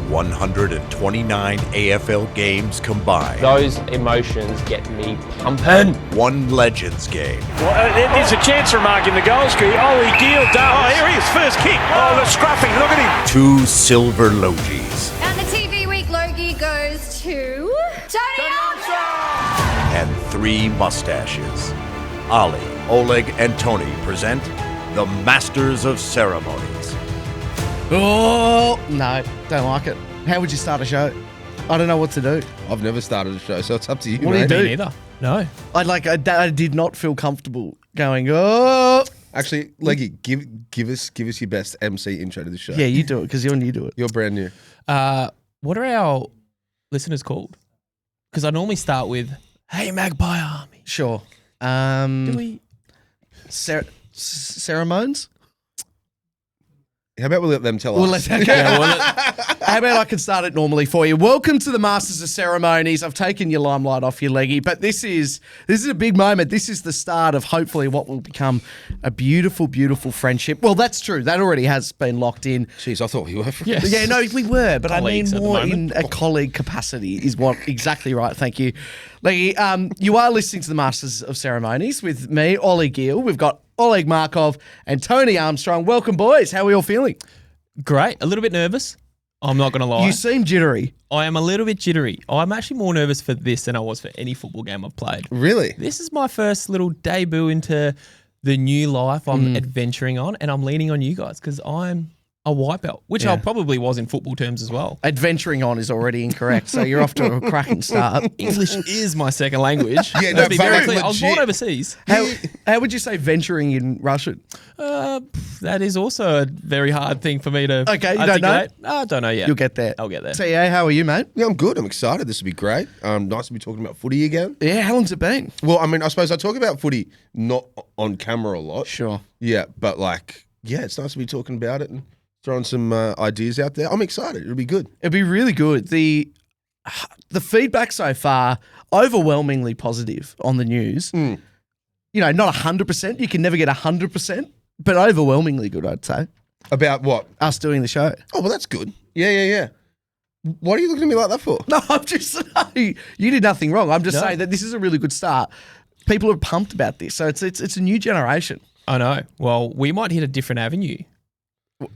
129 AFL games combined. Those emotions get me pumping. One Legends game. Well, there's a chance for marking the goal screen. Oh, he dealed down. Oh, here he is, first kick. Oh, the scruffing, look at him. 2 Silver Logies. And the TV Week Logie goes to Tony Armstrong. And 3 mustaches. Ollie, Oleg, and Tony present the Masters of Ceremonies. Oh, no, don't like it. How would you start a show? I don't know what to do. I've never started a show, so it's up to you, What do you mate. do? Me neither. No. I did not feel comfortable going, oh. Actually, Leggy, give us your best MC intro to the show. Yeah, you do it because you're new to it. You're brand new. What are our listeners called? Because I normally start with, "Hey, Magpie Army." Sure. Do we? Ceremonies? How about we let them tell Well, us? let's, okay. How about I can start it normally for you? Welcome to the Masters of Ceremonies. I've taken your limelight off you, Leggy, but this is a big moment. This is the start of hopefully what will become a beautiful, beautiful friendship. Well, that's true. That already has been locked in. Jeez, I thought we were. Yes. Yeah, no, we were, but Colleagues I at mean the more in moment. a colleague capacity is what exactly right. Thank you. Leggy, you are listening to the Masters of Ceremonies with me, Ollie Gill. We've got Oleg Markov and Tony Armstrong. Welcome, boys. How are we all feeling? Great. A little bit nervous. I'm not going to lie. You seem jittery. I am a little bit jittery. I'm actually more nervous for this than I was for any football game I've played. Really? This is my first little debut into the new life I'm adventuring on, and I'm leaning on you guys because I'm a white belt, which I probably was in football terms as well. Adventuring on is already incorrect, so you're off to a cracking start. English is my second language. Yeah, no, Let's be very very clear. I was born legit. overseas. How would you say venturing in Russian? That is also a very hard thing for me to Okay, you don't know? articulate. I don't know yet. You'll get there. I'll get there. TA, how are you, mate? Yeah, I'm good. I'm excited. This will be great. Nice to be talking about footy again. Yeah, how long's it been? Well, I mean, I suppose I talk about footy not on camera a lot. Sure. Yeah, but it's nice to be talking about it and throwing some ideas out there. I'm excited. It'll be good. It'd be really good. The feedback so far, overwhelmingly positive on the news. You know, not 100%. You can never get 100%, but overwhelmingly good, I'd say. About what? Us doing the show. Oh, well, that's good. Yeah. What are you looking at me like that for? No, I'm just saying, you did nothing wrong. I'm just No. saying that this is a really good start. People are pumped about this. So it's a new generation. I know. Well, we might hit a different avenue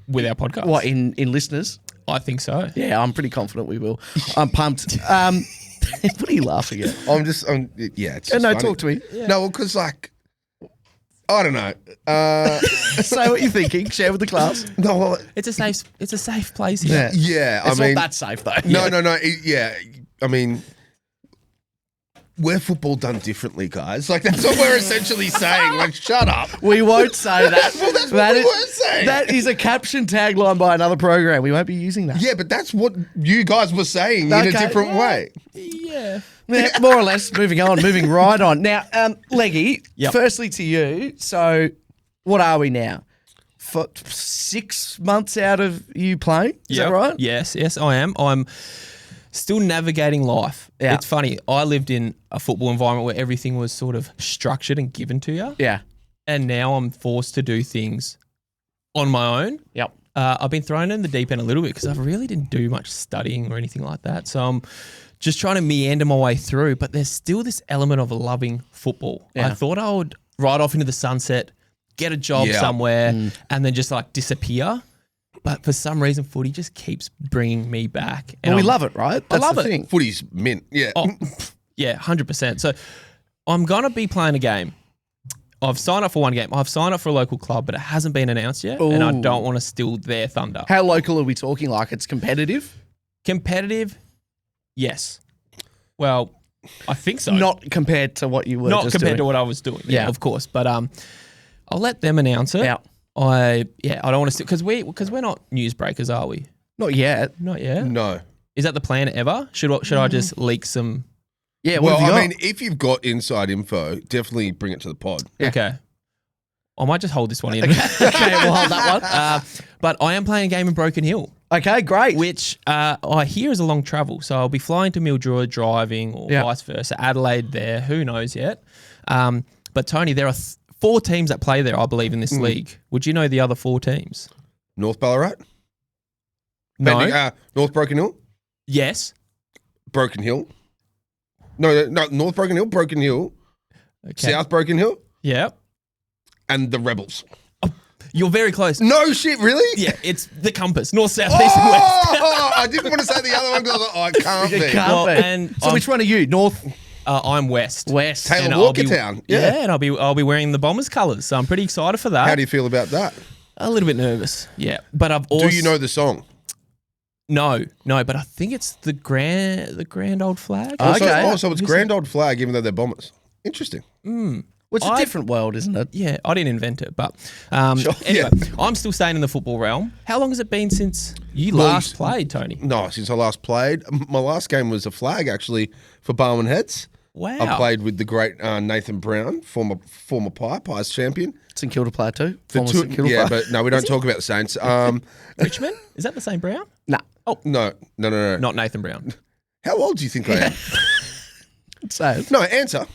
with our podcast. What, in listeners? I think so. Yeah, I'm pretty confident we will. I'm pumped. What are you laughing at? It's just No, funny. talk to me. No, well, because I don't know. Say what you're thinking. Share with the class. No, well, It's a safe place here. yeah. It's I mean, not that safe, though. no. Yeah, I mean, we're football done differently, guys. Like that's what we're essentially saying. Like, shut up. We won't say that. Well, that's what we were saying. That is a caption tagline by another program. We won't be using that. Yeah, but that's what you guys were saying in a Okay. different way. Yeah. Yeah, more or less. Moving right on. Now, Leggy, Yep. firstly to you. So, what are we now? For 6 months out of you playing? Is that right? Yes, I am. I'm still navigating life. Yeah. It's funny. I lived in a football environment where everything was sort of structured and given to you. Yeah. And now I'm forced to do things on my own. Yep. I've been thrown in the deep end a little bit because I really didn't do much studying or anything like that. So I'm just trying to meander my way through, but there's still this element of loving football. Yeah. I thought I would ride off into the sunset, get a job Yeah. somewhere, and then just like disappear. But for some reason, footy just keeps bringing me back. Well, we love it, right? That's love the it. thing. Footy's mint. Yeah. Oh, yeah, 100%. So I'm going to be playing a game. I've signed up for one game. I've signed up for a local club, but it hasn't been announced yet, and I Ooh. don't want to steal their thunder. How local are we talking? Like it's competitive? Competitive, yes. Well, I think so. Not compared to what you were Not just compared to doing. what I was doing. Yeah, Yeah. of course. But I'll let them announce it. Yeah. I don't want to because we're not newsbreakers, are we? Not yet. Not yet. No. Is that the plan ever? Should I just leak some? Yeah, what Well, have you I got? mean, if you've got inside info, definitely bring it to the pod. Yeah. Okay. I might just hold this one in. Okay, we'll hold that one. But I am playing a game in Broken Hill, Okay, great. which I hear is a long travel. So I'll be flying to Mildura, driving, or Yeah. vice versa. Adelaide there, who knows yet. But Tony, there are 4 teams that play there, I believe, in this league. Would you know the other 4 teams? North Ballarat? No. North Broken Hill? Yes. Broken Hill? No, North Broken Hill, Broken Hill, Okay. South Broken Hill, Yeah. and the Rebels. You're very close. No shit, really? Yeah, it's the compass. North, south, east, and west. Oh, I didn't want to say the other one because I was like, it can't be. It can't Well, be. and So I'm- which one are you? North, I'm west. west? Taylor And Walker I'll be- Town. Yeah, Yeah. and I'll be wearing the Bombers colours, so I'm pretty excited for that. How do you feel about that? A little bit nervous. Yeah, but I've also Do you know the song? No, but I think it's the grand old flag. Okay. So it's Grand Old Flag, even though they're Bombers. Interesting. Well, it's a different world, isn't it? Yeah, I didn't invent it, but Sure, anyway, I'm still staying in the football realm. How long has it been since you Well, last played, Tony? No, since I last played. My last game was a flag, actually, for Barwon Heads. Wow. I played with the great Nathan Brown, former Pies champion. St Kilda player too. The Former two- St Kilda yeah, player. but no, we don't talk about the Saints. Richmond? Is that the same Brown? Nah. No. Not Nathan Brown. How old do you think I am? So, No, answer.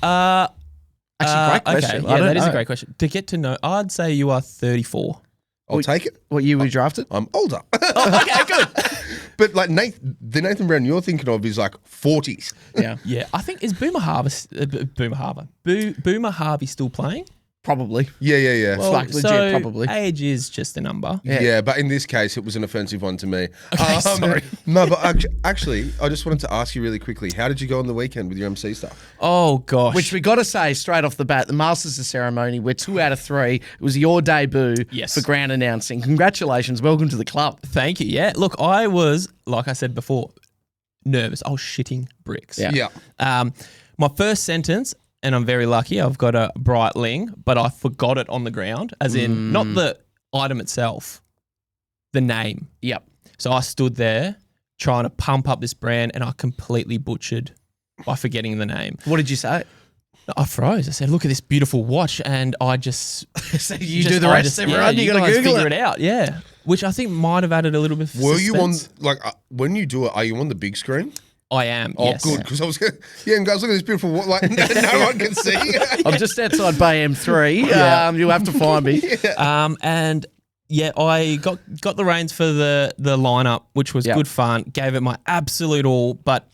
actually, great question. Okay, I yeah, don't that is a know. great question. To get to know, I'd say you are 34. I'll take it. What year were you drafted? I'm older. Okay, good. But like the Nathan Brown you're thinking of is like 40s. Yeah, Yeah, I think is Boomer Harvey still playing? probably. Yeah. Well, like legit, so probably. age is just a number. Yeah, but in this case, it was an offensive one to me. Sorry. No, but actually, I just wanted to ask you really quickly, how did you go on the weekend with your MC stuff? Oh gosh. Which we got to say straight off the bat, the Masters of Ceremony, we're 2 out of 3. It was your debut Yes. for ground announcing. Congratulations. Welcome to the club. Thank you. Yeah. Look, I was, like I said before, nervous. I was shitting bricks. Yeah. My first sentence, and I'm very lucky, I've got a bright ling, but I forgot it on the ground, as in not the item itself, the name. Yep. So I stood there trying to pump up this brand, and I completely butchered by forgetting the name. What did you say? I froze. I said, "Look at this beautiful watch," and I just So you do the rest, everyone. You got to guys Google figure it. it out. Yeah, which I think might have added a little bit. Of Were you on, suspense. like, when you do it, are you on the big screen? I am. Oh, yes. good, because I was going and guys, look at this beautiful, like, no one can see. I'm just outside Bay M3. Yeah. You'll have to find me. And yeah, I got the reins for the lineup, which was Yep. good fun. Gave it my absolute all, but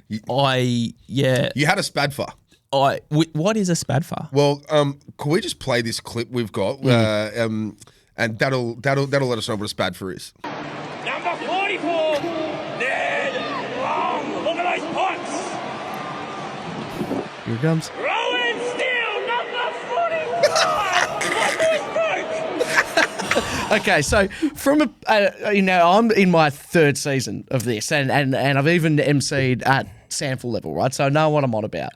You had a spadfar. what is a spadfar? Well, can we just play this clip we've got, and that'll let us know what a spadfar is. Number 44, Ned Long. Look at those pots. Here it comes. Rowan Steele, number 45. Okay, so from I'm in my 3rd season of this, and I've even MC'd at sample level, right? So I know what I'm on about.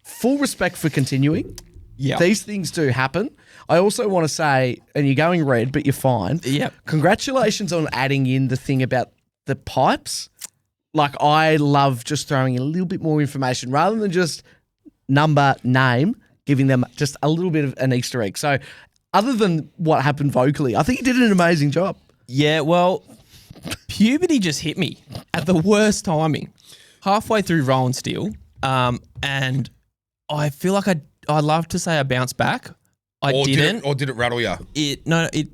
Full respect for continuing. Yeah. These things do happen. I also want to say, and you're going red, but you're fine. Yep. Congratulations on adding in the thing about the pipes. Like, I love just throwing a little bit more information rather than just number, name, giving them just a little bit of an Easter egg. So, other than what happened vocally, I think you did an amazing job. Yeah, well, puberty just hit me at the worst timing. Halfway through Rowan Steele, and I feel like I'd love to say I bounced back. I didn't. Did it rattle you? It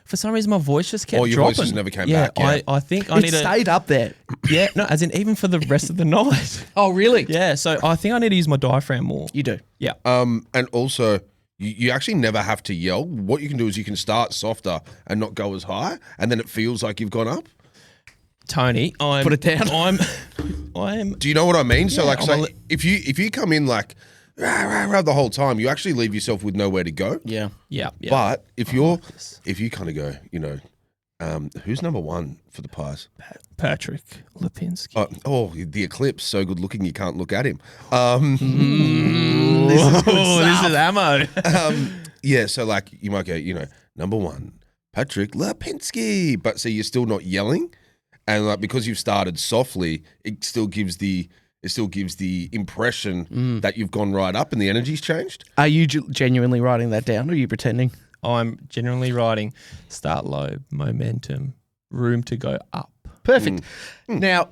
for some reason my voice just kept Or your dropping. voice just never came yeah, back, yeah. I think I It need to. stayed up there. Yeah, no, as in even for the rest of the night. Oh, really? Yeah, so I think I need to use my diaphragm more. You do. Yeah. And also, you actually never have to yell. What you can do is you can start softer and not go as high, and then it feels like you've gone up. Tony, Put it down. I'm Do you know what I mean? So, Yeah, like, I'm so a if you come in like rah, rah, rah, the whole time, you actually leave yourself with nowhere to go. Yeah. yeah. But if you kind of go, who's number 1 for the Pies? Patrick Lipinski. The Eclipse, so good looking you can't look at him. This is ammo. Yeah, so like you might go, number 1, Patrick Lipinski, but see, you're still not yelling, and like because you've started softly, it still gives the impression that you've gone right up and the energy's changed. Are you genuinely writing that down, or are you pretending? I'm generally writing start low, momentum, room to go up. Perfect. Now,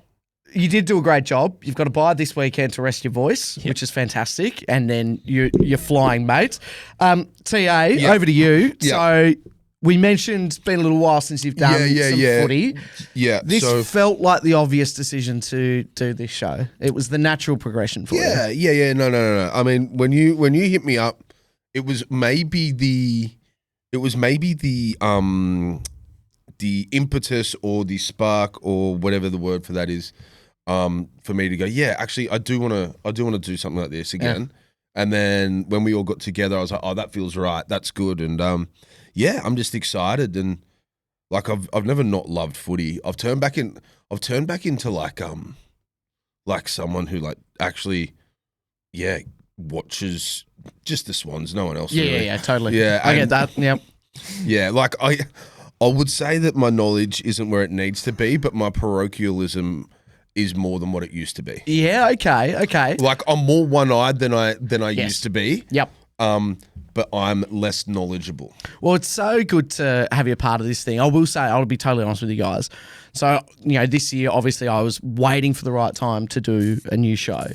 you did do a great job. You've got to buy this weekend to rest your voice, which is fantastic. And then you're flying, mate. TA, over to you. Yep. So we mentioned it's been a little while since you've done some footy. Yeah. This so, felt like the obvious decision to do this show. It was the natural progression for you. Yeah. No. I mean, when you hit me up, it was maybe the impetus or the spark or whatever the word for that is, for me to go, yeah, actually, I do want to do something like this again. Yeah. And then when we all got together, I was like, oh, that feels right. That's good. And I'm just excited. And like I've never not loved footy. I've turned back into like someone who like actually, watches just the Swans, no one else. Really. Yeah, totally. Yeah, I get that. Yep. Yeah, like I would say that my knowledge isn't where it needs to be, but my parochialism is more than what it used to be. Yeah, okay. Like I'm more one-eyed than I used to be. Yep. But I'm less knowledgeable. Well, it's so good to have you a part of this thing. I will say, I'll be totally honest with you guys. So, this year, obviously, I was waiting for the right time to do a new show.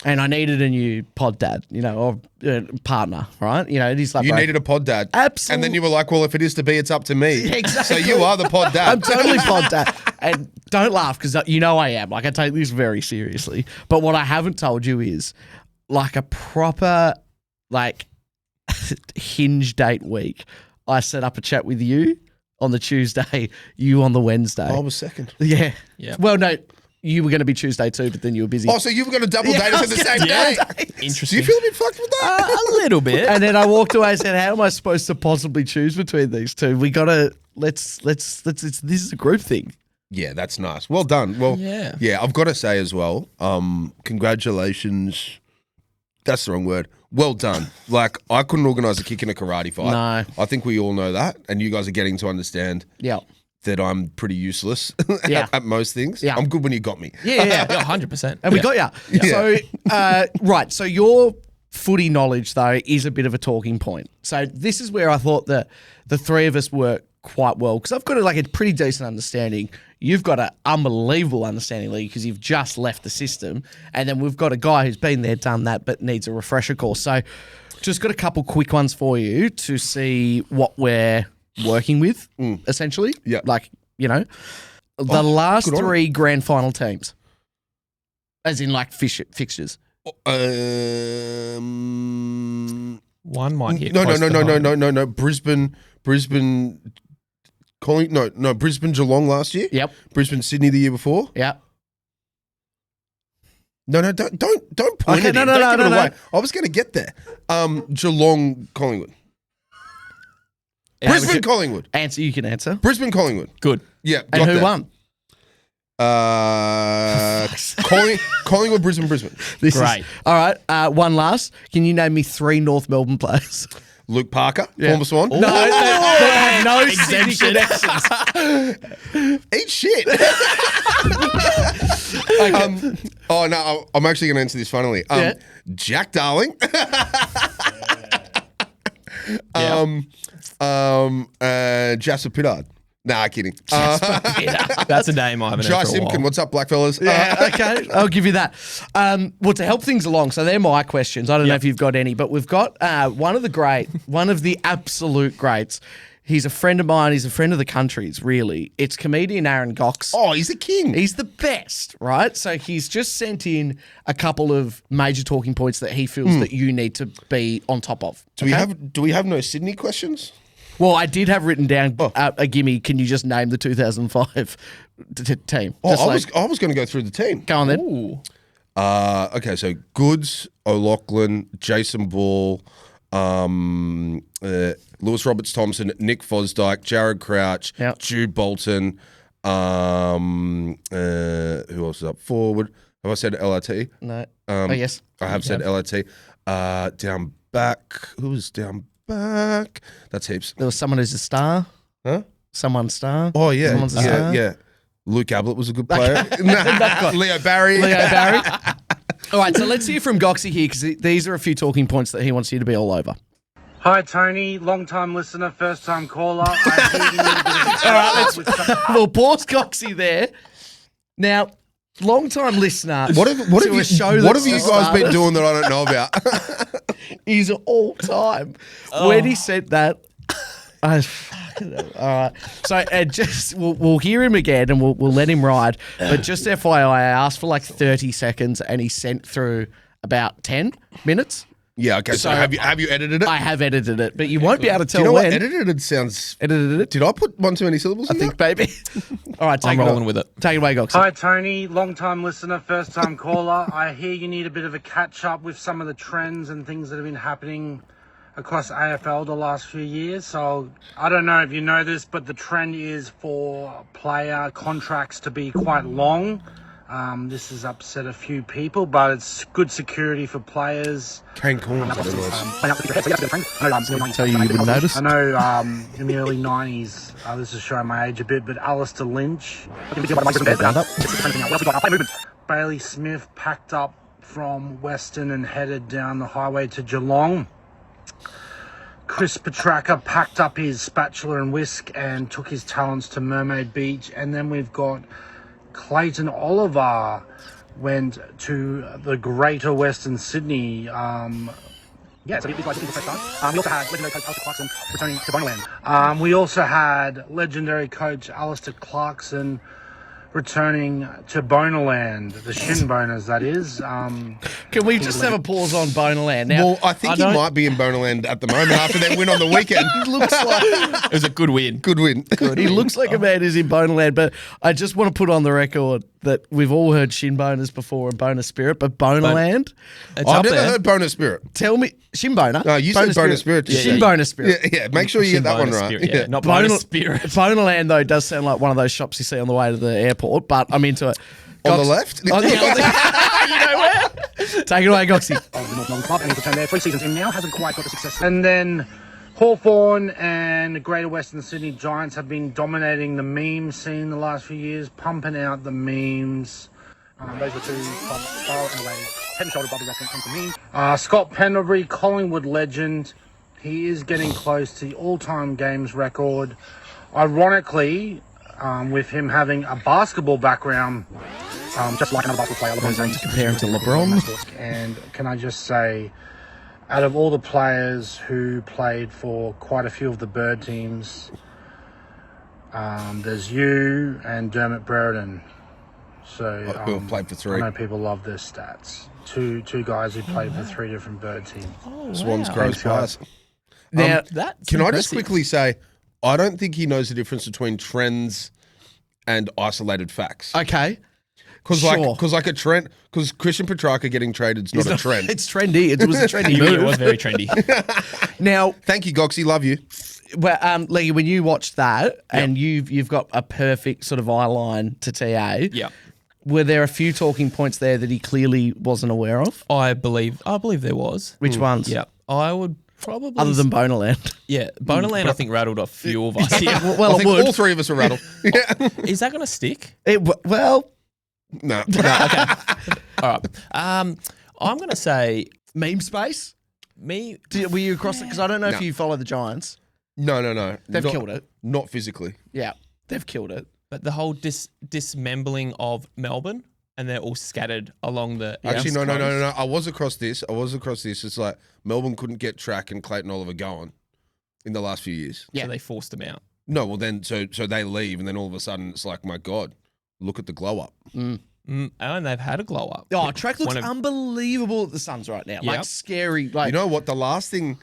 And I needed a new pod dad, or partner, right? It is like you needed a pod dad. Absolutely. And then you were like, well, if it is to be, it's up to me. Exactly. So you are the pod dad. I'm totally pod dad. And don't laugh because I am. Like, I take this very seriously. But what I haven't told you is like a proper, like, hinge date week. I set up a chat with you on the Tuesday, you on the Wednesday. I was second. Yeah. Yeah. Well, no, you were going to be Tuesday too, but then you were busy. Oh, so you were going to double date us at the same day? Interesting. Do you feel a bit fucked with that? A little bit. And then I walked away and said, how am I supposed to possibly choose between these two? We got to, let's, this is a group thing. Yeah, that's nice. Well done. Well, yeah, I've got to say as well, congratulations. That's the wrong word. Well done. Like, I couldn't organise a kick in a karate fight. No. I think we all know that. And you guys are getting to understand that I'm pretty useless at most things. Yeah. I'm good when you got me. Yeah, 100%. And we got you. So, right. So your footy knowledge, though, is a bit of a talking point. So this is where I thought that the three of us work quite well because I've got a pretty decent understanding. You've got an unbelievable understanding, Lee, because you've just left the system. And then we've got a guy who's been there, done that, but needs a refresher course. So just got a couple quick ones for you to see what we're working with, essentially. Yeah. Like, the last three grand final teams, as in like fixtures. One might hit. No. Brisbane. Brisbane Geelong last year. Yep. Brisbane Sydney the year before. Yep. No, don't point Okay, it. no, Don't no, give no, it no. away. I was going to get there. Geelong Collingwood. Brisbane Collingwood. Answer, you can answer. Brisbane Collingwood. Good. Yeah. And got who that. won? Collingwood, Brisbane. This Great. Is, all right. One last. Can you name me 3 North Melbourne players? Luke Parker, former Swan. No, they have no Sydney Exemption. connections. Eat shit. I'm actually going to answer this finally. Jack Darling. Jasper Pittard. Nah, kidding. That's a name I haven't Jai heard for a Simpkin, while. what's up, blackfellas? Yeah, okay. I'll give you that. Well, to help things along, so they're my questions. I don't know if you've got any, but we've got one of the absolute greats. He's a friend of mine. He's a friend of the country's, really. It's comedian Aaron Gocs. Oh, he's a king. He's the best, right? So he's just sent in a couple of major talking points that he feels that you need to be on top of. Do we have no Sydney questions? Well, I did have written down a gimme. Can you just name the 2005 team? Oh, Just I was going to go through the team. Go on then. Ooh. Okay, so Goods, O'Loughlin, Jason Ball, Lewis Roberts Thompson, Nick Fosdyke, Jared Crouch, Jude Bolton. Who else is up forward? Have I said LRT? No. Yes. I have said LRT. Down back. Who was down back? That's heaps. There was someone who's a star. Huh? Someone's star. Oh, yeah. Someone's a star. Yeah. Luke Ablett was a good player. Leo Barry. All right, so let's hear from Goxie here because these are a few talking points that he wants you to be all over. Hi, Tony. Long-time listener, first-time caller. Well, pause Goxie there. Now, long-time listener. What have you guys been doing that I don't know about? He's all time. When he said that, All right. So just we'll hear him again and we'll let him ride. But just FYI, I asked for like 30 seconds and he sent through about 10 minutes. Yeah, okay. So have you edited it? I have edited it, but you won't be able to Do tell you know when. what edited sounds... Edited it. Did I put one too many syllables I in think, there? baby. All right, I'm rolling with it. Take it away, Gocs. Hi, Tony. Long time listener, first time caller. I hear you need a bit of a catch up with some of the trends and things that have been happening across AFL the last few years. So I don't know if you know this, but the trend is for player contracts to be quite long. This has upset a few people, but it's good security for players. Kane Corns, I don't know. Tell you wouldn't notice. I know in the early 90s, this is showing my age a bit, but Alistair Lynch, Bailey Smith packed up from Western and headed down the highway to Geelong. Chris Petracca packed up his spatula and whisk and took his talents to Mermaid Beach. And then we've got Clayton Oliver went to the Greater Western Sydney. So these guys looking for fresh start. We also had legendary coach Alistair Clarkson returning to Bonaland. We also had legendary coach Alistair Clarkson returning to Bonaland, the shin boners, that is. Can we just have a pause on Bonaland now? Well, I think he might be in Bonaland at the moment after that win on the weekend. He looks like It was a good win. Good win. he looks like a man who's in Bonaland, but I just want to put on the record that we've all heard shin boners before and boner spirit, but Bonaland, It's I've up never there. heard bonus spirit. tell me, shin boner? No, you said bonus spirit. Shin boner spirit. Yeah, make sure you get that one Bonus right. spirit, yeah. Not bonus spirit. Bonaland, though, does sound like one of those shops you see on the way to the airport, but I'm into it. On the Gocs- left? On the- you know where? Take it away, Goxie. Of the North Melbourne club, and he's returned there 3 seasons in now, hasn't quite got the success. And then Hawthorn and the Greater Western Sydney Giants have been dominating the meme scene the last few years, pumping out the memes. Those were two top style and away, head and shoulder Bobby Wrestling and for meme. Scott Pendlebury, Collingwood legend. He is getting close to the all-time games record. Ironically, with him having a basketball background, just like another basketball player, LeBron James. Compare him to LeBron. And can I just say, out of all the players who played for quite a few of the Bird teams, there's you and Dermot Brereton. So Who played for three. I know people love their stats. Two guys who played for 3 different Bird teams. Swans, crows, Thanks, guys. pies. Now, That's Can I just impressive. quickly say, I don't think he knows the difference between trends and isolated facts. okay. Because Sure. like a trend, because Christian Petrarca getting traded is not a trend. It's trendy. It was a trendy It was move. very trendy. Now, Thank you, Goxie. Love you. well, Leggy, when you watched that and you've got a perfect sort of eye line to TA, Yeah. were there a few talking points there that he clearly wasn't aware of? I believe there was. Which ones? Yeah. I would probably Other than Bonaland. yeah, Bonaland I think rattled a few of us. Yeah. Well, I it think would. all three of us are rattled. Yeah. Is that going to stick? Well, No. All right. I'm going to say meme space. me. Were you across it? Because I don't know if you follow the Giants. No. They've Not- killed it. Not physically. Yeah, they've killed it. But the whole dismembling of Melbourne, and they're all scattered along the. Actually, East no. Coast. I was across this. It's like Melbourne couldn't get Track and Clayton Oliver going in the last few years. So they forced them out. No, well then, so they leave, and then all of a sudden it's like, my God, look at the glow up. And they've had a glow up. Oh, Track looks One of- unbelievable at the Suns right now. Like Yep. scary. Like You know what? The last thing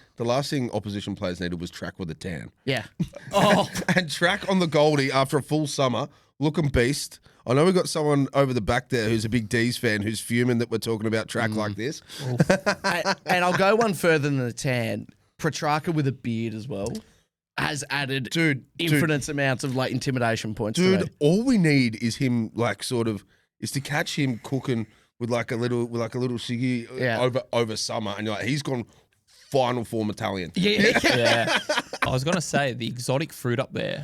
opposition players needed was Track with a tan. yeah. Oh, And Track on the Goldie after a full summer, looking beast. I know we got someone over the back there who's a big D's fan who's fuming that we're talking about Track like this. and I'll go one further than the tan. Petrarca with a beard as well has added infinite amounts of like intimidation points. for Dude, me. all we need is him is to catch him cooking with like a little ciggy over summer, and you're like, he's gone Final Form Italian. Yeah. Yeah. I was going to say the exotic fruit up there.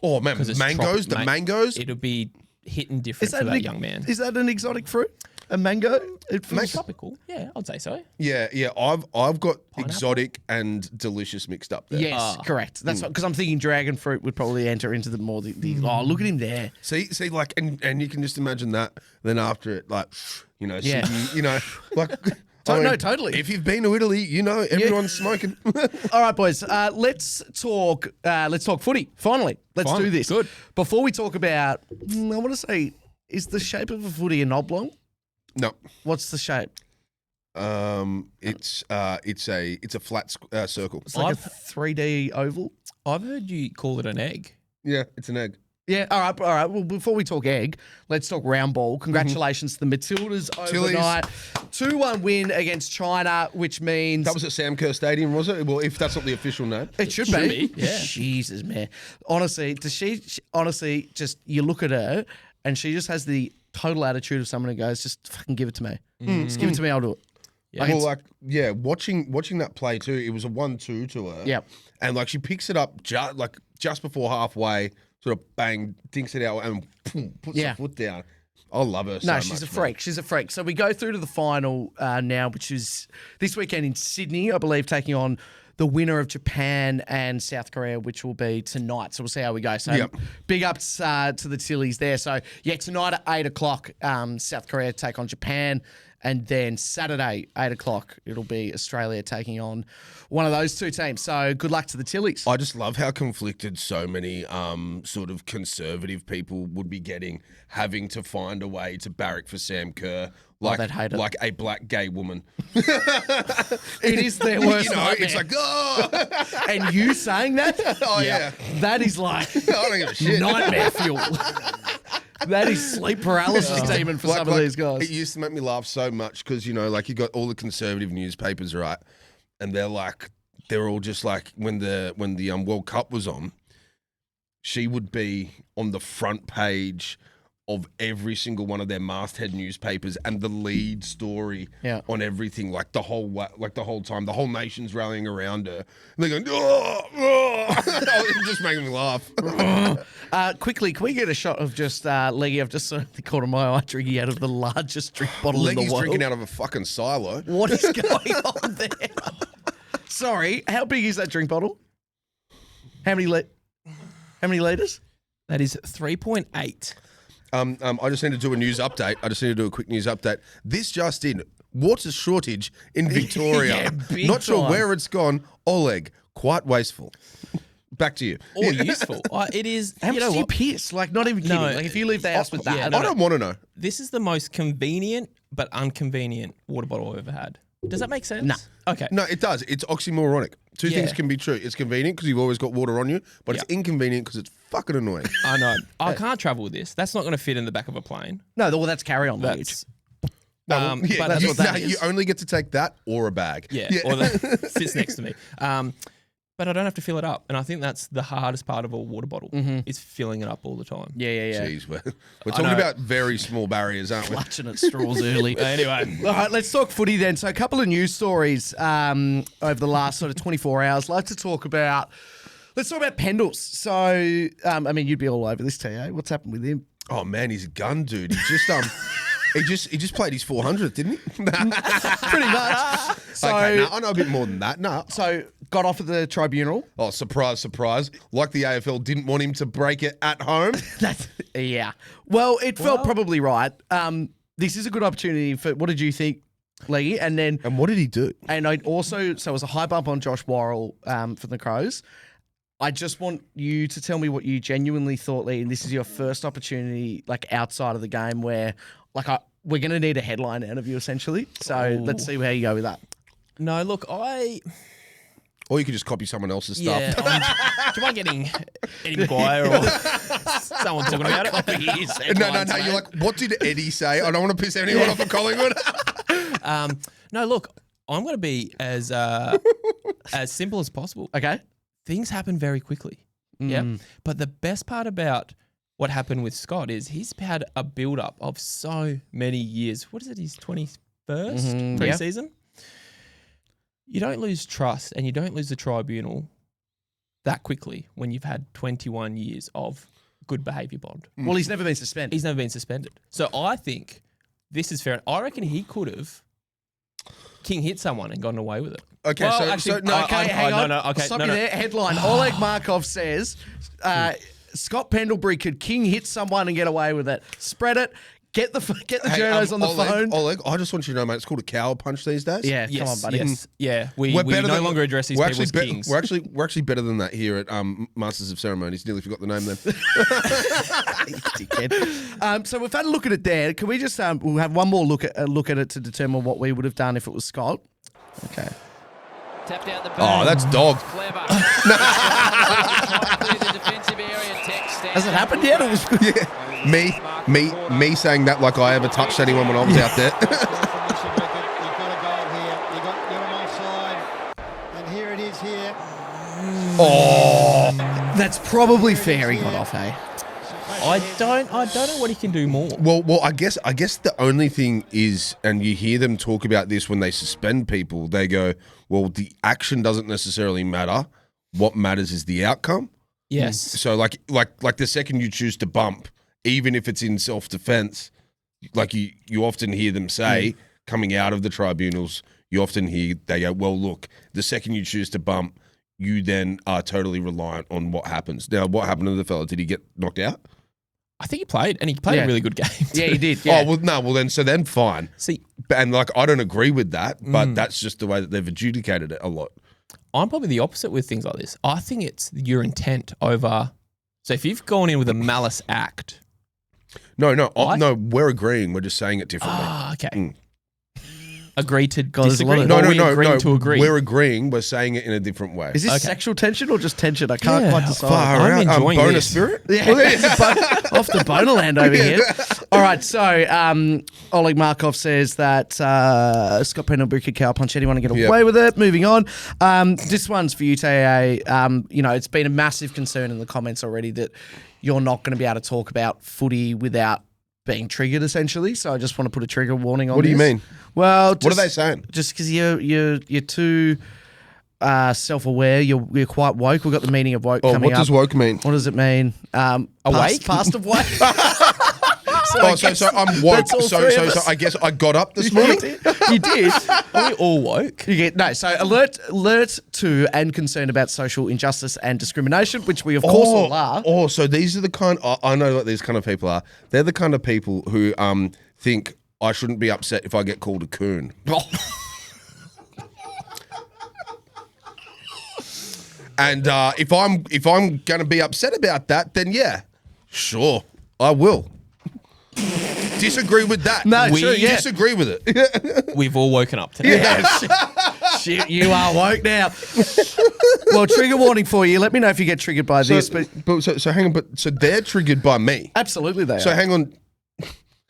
Oh man, 'cause it's mangoes, tropic- the mangoes. It'll be hitting different for that young man. Is that an exotic fruit? A mango? It feels Tropical. Yeah, I'd say so. Yeah. I've got exotic and delicious mixed up there. Yes, correct. That's because I'm thinking dragon fruit would probably enter into the more the oh, look at him there. See, like, and you can just imagine that. Then after it, like, Yeah. like, Totally. If you've been to Italy, you know everyone's smoking. All right, boys. Let's talk footy. Finally, let's do this. Good. Before we talk about, I want to say, is the shape of a footy an oblong? No. What's the shape? It's a flat circle. It's like a 3D oval. I've heard you call it an egg. Yeah, it's an egg. Yeah, all right. Well, before we talk egg, let's talk round ball. Congratulations to the Matildas overnight. 2-1 win against China, which means... That was at Sam Kerr Stadium, was it? Well, if that's not the official name. It should be. Yeah. Jesus, man. Honestly, just, you look at her and she just has the total attitude of someone who goes, just fucking give it to me. Just give it to me, I'll do it. Yeah. Watching that play too, it was a 1-2 to her. Yep. And like she picks it up just before halfway, sort of bang, dinks it out and boom, puts her foot down. I love her so much. No, she's a freak. She's a freak. So we go through to the final now, which is this weekend in Sydney, I believe, taking on the winner of Japan and South Korea, which will be tonight. So we'll see how we go. So big ups to the Tillies there. So yeah, tonight at 8 o'clock, South Korea take on Japan. And then Saturday, 8 o'clock, it'll be Australia taking on one of those two teams. So good luck to the Tillies. I just love how conflicted so many sort of conservative people would be getting, having to find a way to barrack for Sam Kerr. Like, they'd hate it. Like a black gay woman. It is their worst nightmare. It's like, oh! And you saying that? Oh, yeah. That is like I don't give a shit. nightmare fuel. That is sleep paralysis demon for some of these guys. It used to make me laugh so much because, you got all the conservative newspapers, right? And they're all just like, when the World Cup was on, she would be on the front page of every single one of their masthead newspapers and the lead story on everything, like the whole time, the whole nation's rallying around her. And they're going, it's just making me laugh. Quickly, can we get a shot of just Leggy? I've just sort of caught of my eye drinking out of the largest drink bottle in the Leggy's world. drinking out of a fucking silo. What is going on there? Sorry, how big is that drink bottle? How many litres? That is 3.8. I just need to do a news update. I just need to do a quick news update. This just in. Water shortage in Victoria. Big Not sure time. where it's gone. Oleg, quite wasteful. Back to you. Or useful. It is. How much do you piss? Like, not even kidding. No. Like, if you leave the house with that. Yeah, I don't want to know. This is the most convenient but inconvenient water bottle I've ever had. Does that make sense? No. Okay. No, it does. It's oxymoronic. Two things can be true. It's convenient because you've always got water on you, but it's inconvenient because it's fucking annoying. I know. I can't travel with this. That's not going to fit in the back of a plane. No, well, that's carry-on luggage. That's. Yeah, that's what that is. You only get to take that or a bag. Yeah. Or that sits next to me. But I don't have to fill it up. And I think that's the hardest part of a water bottle is filling it up all the time. Yeah. Jeez, we're talking about very small barriers, aren't we? Clutching at straws early. Anyway. All right, let's talk footy then. So a couple of news stories over the last sort of 24 hours. Let's talk about Pendles. So, I mean, you'd be all over this, T.A. What's happened with him? Oh man, he's a gun, dude. He just played his 400th, didn't he? Pretty much. So, okay, no, I know a bit more than that. No. So got off at the tribunal. Oh, surprise, surprise. Like the AFL didn't want him to break it at home. Yeah. Well, it felt probably right. This is a good opportunity for, what did you think, Leggy? And what did he do? And I also, so it was a high bump on Josh Worrell for the Crows. I just want you to tell me what you genuinely thought, Lee, and this is your first opportunity, like, outside of the game where, like, we're going to need a headline out of you, essentially. So let's see how you go with that. No, look, Or you could just copy someone else's stuff. Yeah, do you mind getting Eddie McGuire or someone talking about it? No. You're like, what did Eddie say? I don't want to piss anyone off at Collingwood. No, look, I'm going to be as simple as possible. Okay. Things happen very quickly. Yeah. But the best part about what happened with Scott is he's had a build-up of so many years. What is it? His 21st preseason? You don't lose trust and you don't lose the tribunal that quickly when you've had 21 years of good behaviour bond. Well, he's never been suspended. He's never been suspended. So I think this is fair. I reckon he could have king hit someone and gotten away with it. Okay, Well, so actually, no, Okay, hang on. Okay, Stop you there. Headline. Oleg Markov says Scott Pendlebury could king hit someone and get away with it. Spread it. Get the Hey, journos on the phone. Oleg, I just want you to know, mate, it's called a cow punch these days. Yeah, Yes, come on, buddy. yes, yeah. We We're better no than- longer address these we're people as actually kings. We're actually better than that here at Masters of Ceremonies. Nearly forgot the name then. Dickhead. So we've had a look at it there. Can we just we'll have one more look at it to determine what we would have done if it was Scott. Okay. Tapped out the Oh, that's dog. Clever. Has it happened yet? It was Me saying that like I ever touched anyone when I was out there. You've got a goal here. You're on offside. And here it is here. That's probably fair. He got off, hey. I don't know what he can do more. Well, I guess the only thing is, and you hear them talk about this when they suspend people, they go, well, the action doesn't necessarily matter. What matters is the outcome. Yes. So like the second you choose to bump, even if it's in self-defense, like you often hear them say, coming out of the tribunals, you often hear they go, well, look, the second you choose to bump, you then are totally reliant on what happens. Now, what happened to the fella? Did he get knocked out? I think he played, and he played a really good game. Yeah, he did. Yeah. Oh, well, then fine. See, And like, I don't agree with that, but that's just the way that they've adjudicated it a lot. I'm probably the opposite with things like this. I think it's your intent over. So if you've gone in with a malice act. No, we're agreeing. We're just saying it differently. Ah, okay. Agree to there's a lot disagree. of- No, or we agreeing no. to agree. We're agreeing. We're saying it in a different way. Is this Okay. sexual tension or just tension? I can't Yeah, quite decide. Far I'm out. enjoying bonus this. spirit? Yeah, off the bonerland over here. All right, so Oleg Markov says that Scott Pendlebury could cow punch anyone and get away with it. Moving on. This one's for you, Tay. It's been a massive concern in the comments already that you're not going to be able to talk about footy without being triggered, essentially. So I just want to put a trigger warning on What do you this. mean? Well, What are they saying? Just because you're too self-aware, you're quite woke. We've got the meaning of woke Oh, coming what up. does woke mean? What does it mean? Awake? Past of woke. So I'm woke. that's all So three of us. I guess I got up this morning. You did. Are we all woke? You get no. So alert to and concerned about social injustice and discrimination, which we of course all are. Oh, so these are the kind. I know what these kind of people are. They're the kind of people who think I shouldn't be upset if I get called a coon. And if I'm going to be upset about that, then yeah, sure, I will. Disagree with that. No, We true, yeah. Disagree with it. We've all woken up today. Shit, you are woke now. Well, trigger warning for you. Let me know if you get triggered by this. But So hang on. So they're triggered by me. absolutely, they So are. hang on.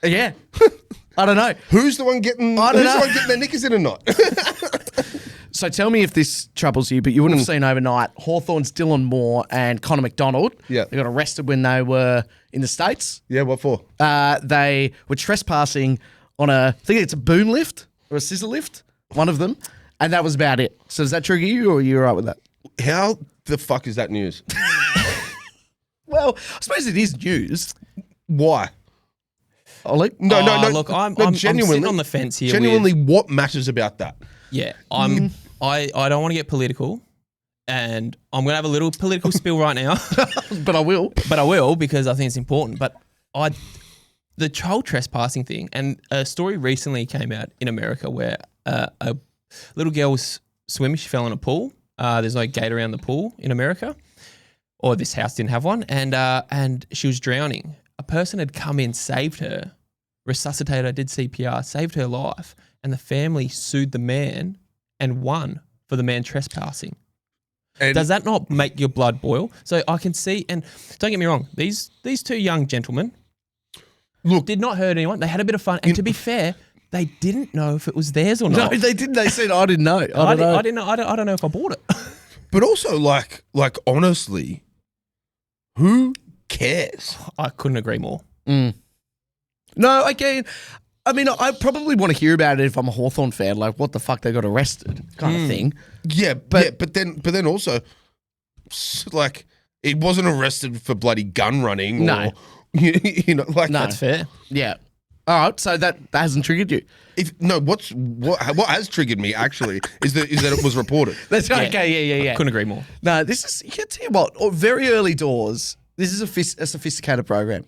Yeah. I don't know. Who's the one getting? I don't Who's know. the one getting their knickers in or not? So tell me if this troubles you, but you would have seen overnight Hawthorn's Dylan Moore and Connor McDonald. Yeah. They got arrested when they were in the States. Yeah. What for? They were trespassing on I think it's a boom lift or a scissor lift, one of them, and that was about it. So does that trigger you, or are you all right with that? How the fuck is that news? Well, I suppose it is news. Why? Oleg? No. Look, I'm genuinely sitting on the fence here. Genuinely, what matters about that? Yeah, I don't want to get political, and I'm going to have a little political spill right now, But I will. but I will because I think it's important. But the child trespassing thing, and a story recently came out in America where a little girl was swimming. She fell in a pool. There's no gate around the pool in America, or this house didn't have one, and she was drowning. A person had come in, saved her, resuscitated her, did CPR, saved her life, and the family sued the man and won for the man trespassing. And Does that not make your blood boil? So I can see, and don't get me wrong, these two young gentlemen did not hurt anyone. They had a bit of fun, and to be fair, they didn't know if it was theirs or No, not. they didn't. They said, I didn't know. I don't know. I didn't know. I don't know if I bought it. But also, like honestly, who cares? I couldn't agree more. No, again, I mean, I probably want to hear about it if I'm a Hawthorn fan. Like, what the fuck, they got arrested kind of thing. Yeah, but then also, like, it wasn't arrested for bloody gun running. No. Or, you know, like No. That's fair. Yeah. All right, so that hasn't triggered you. What has triggered me actually is that it was reported. That's okay. Yeah. Couldn't agree more. No, this is, you can tell you what, very early doors, this is a sophisticated program.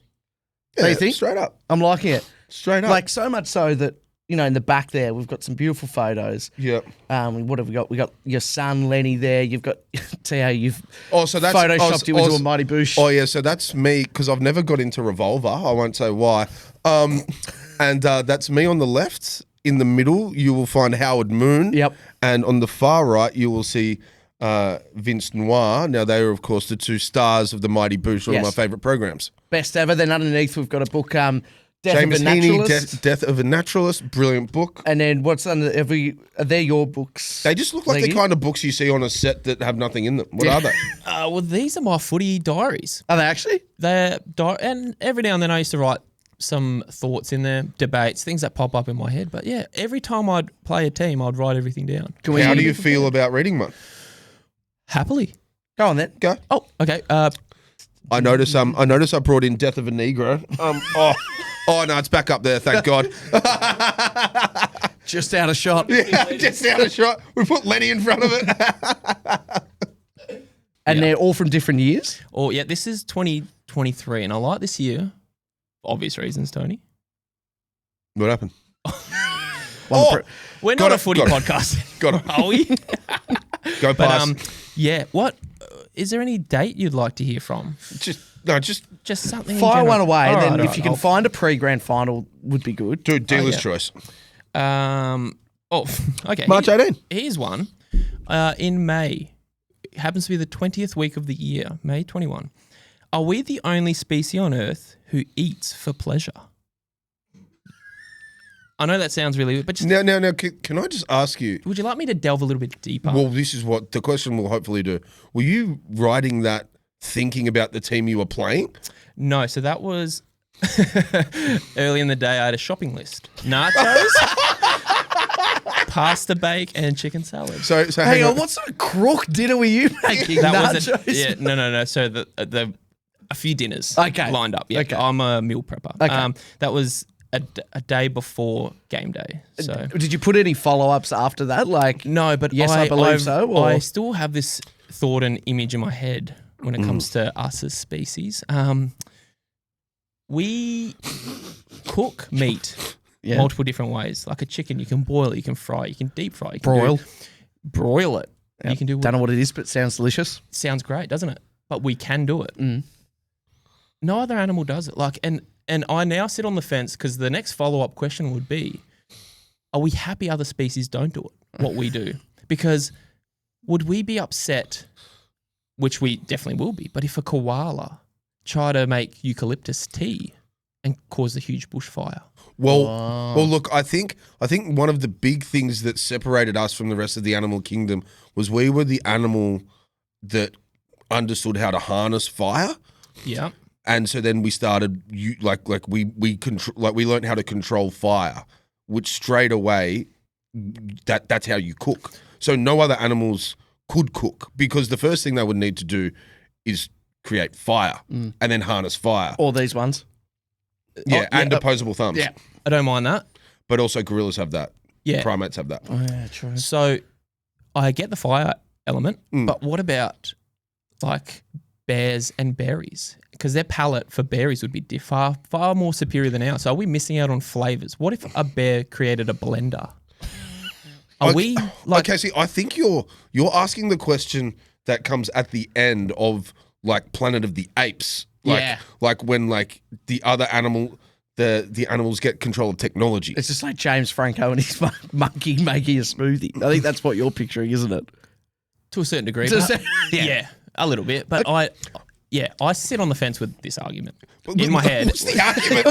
Yeah, you think? straight up. I'm liking it. Straight up. Like so much so that, you know, in the back there, we've got some beautiful photos. Yep. What have we got? We got your son, Lenny, there. You've got, see how you've So that's photoshopped you into a mighty bush. Oh yeah, so that's me because I've never got into Revolver. I won't say why. And that's me on the left. In the middle, you will find Howard Moon. Yep. And on the far right, you will see Vince Noir. Now they are, of course, the two stars of the Mighty Boosh, one of my favourite programs. Best ever. Then underneath, we've got a book, Death James of a Heaney, Naturalist. Death of a Naturalist, brilliant book. And then what's under are they your books? They just look like the kind of books you see on a set that have nothing in them. What are they? Well, these are my footy diaries. Are they actually? They're and every now and then I used to write some thoughts in there, debates, things that pop up in my head. But yeah, every time I'd play a team, I'd write everything down. How do you feel about reading one? Happily. Go on then. Go. Oh, okay. I notice I brought in Death of a Negro. Oh no, it's back up there, thank God. Just out of shot. Yeah, just out of shot. We put Lenny in front of it. And they're all from different years? Oh, yeah, this is 2023, and I like this year. For obvious reasons, Tony. What happened? We're not a footy podcast. Got it. Are we? Go pass. But, yeah, what is there any date you'd like to hear from? Just something in Fire general. one away, All then right, if you can find a pre-grand final would be good. do dealer's yeah. choice. Okay. March 18. Here's one. In May, it happens to be the 20th week of the year, May 21. Are we the only species on Earth who eats for pleasure? I know that sounds really weird, but just Now, can I just ask you? would you like me to delve a little bit deeper? Well, this is what the question will hopefully do. Were you writing that thinking about the team you were playing? No, so that was early in the day. I had a shopping list: nachos, pasta bake, and chicken salad. So Hang on, what sort of crook dinner were you making? That was Nachos? no. So the a few dinners lined up. Yeah, Okay. I'm a meal prepper. Okay. That was a day before game day. So Did you put any follow-ups after that? Like, no, but yes, I believe so. Or? I still have this thought and image in my head when it comes to us as species. We cook meat multiple different ways. Like a chicken, you can boil it, you can fry it, you can deep fry it, you can broil it. Yep. You can do. Don't know what it is, but it sounds delicious. Sounds great, doesn't it? But we can do it. No other animal does it. Like, and I now sit on the fence because the next follow-up question would be, are we happy other species don't do it, what we do? Because would we be upset, which we definitely will be, but if a koala try to make eucalyptus tea and cause a huge bushfire? Well, look, I think one of the big things that separated us from the rest of the animal kingdom was we were the animal that understood how to harness fire. Yeah. And so then we started we learned how to control fire, which straight away that's how you cook. So no other animals could cook because the first thing they would need to do is create fire and then harness fire. All these ones. Yeah, and opposable thumbs. Yeah. I don't mind that. But also gorillas have that. Yeah. Primates have that. Oh, yeah, true. So I get the fire element, but what about like bears and berries? Because their palate for berries would be far more superior than ours. So are we missing out on flavors? What if a bear created a blender? Are we like? Okay, see, I think you're asking the question that comes at the end of like Planet of the Apes. Like when like the other animal, the animals get control of technology. It's just like James Franco and his monkey making a smoothie. I think that's what you're picturing, isn't it? To a certain degree. Yeah, a little bit. But I sit on the fence with this argument in my head. What's the argument?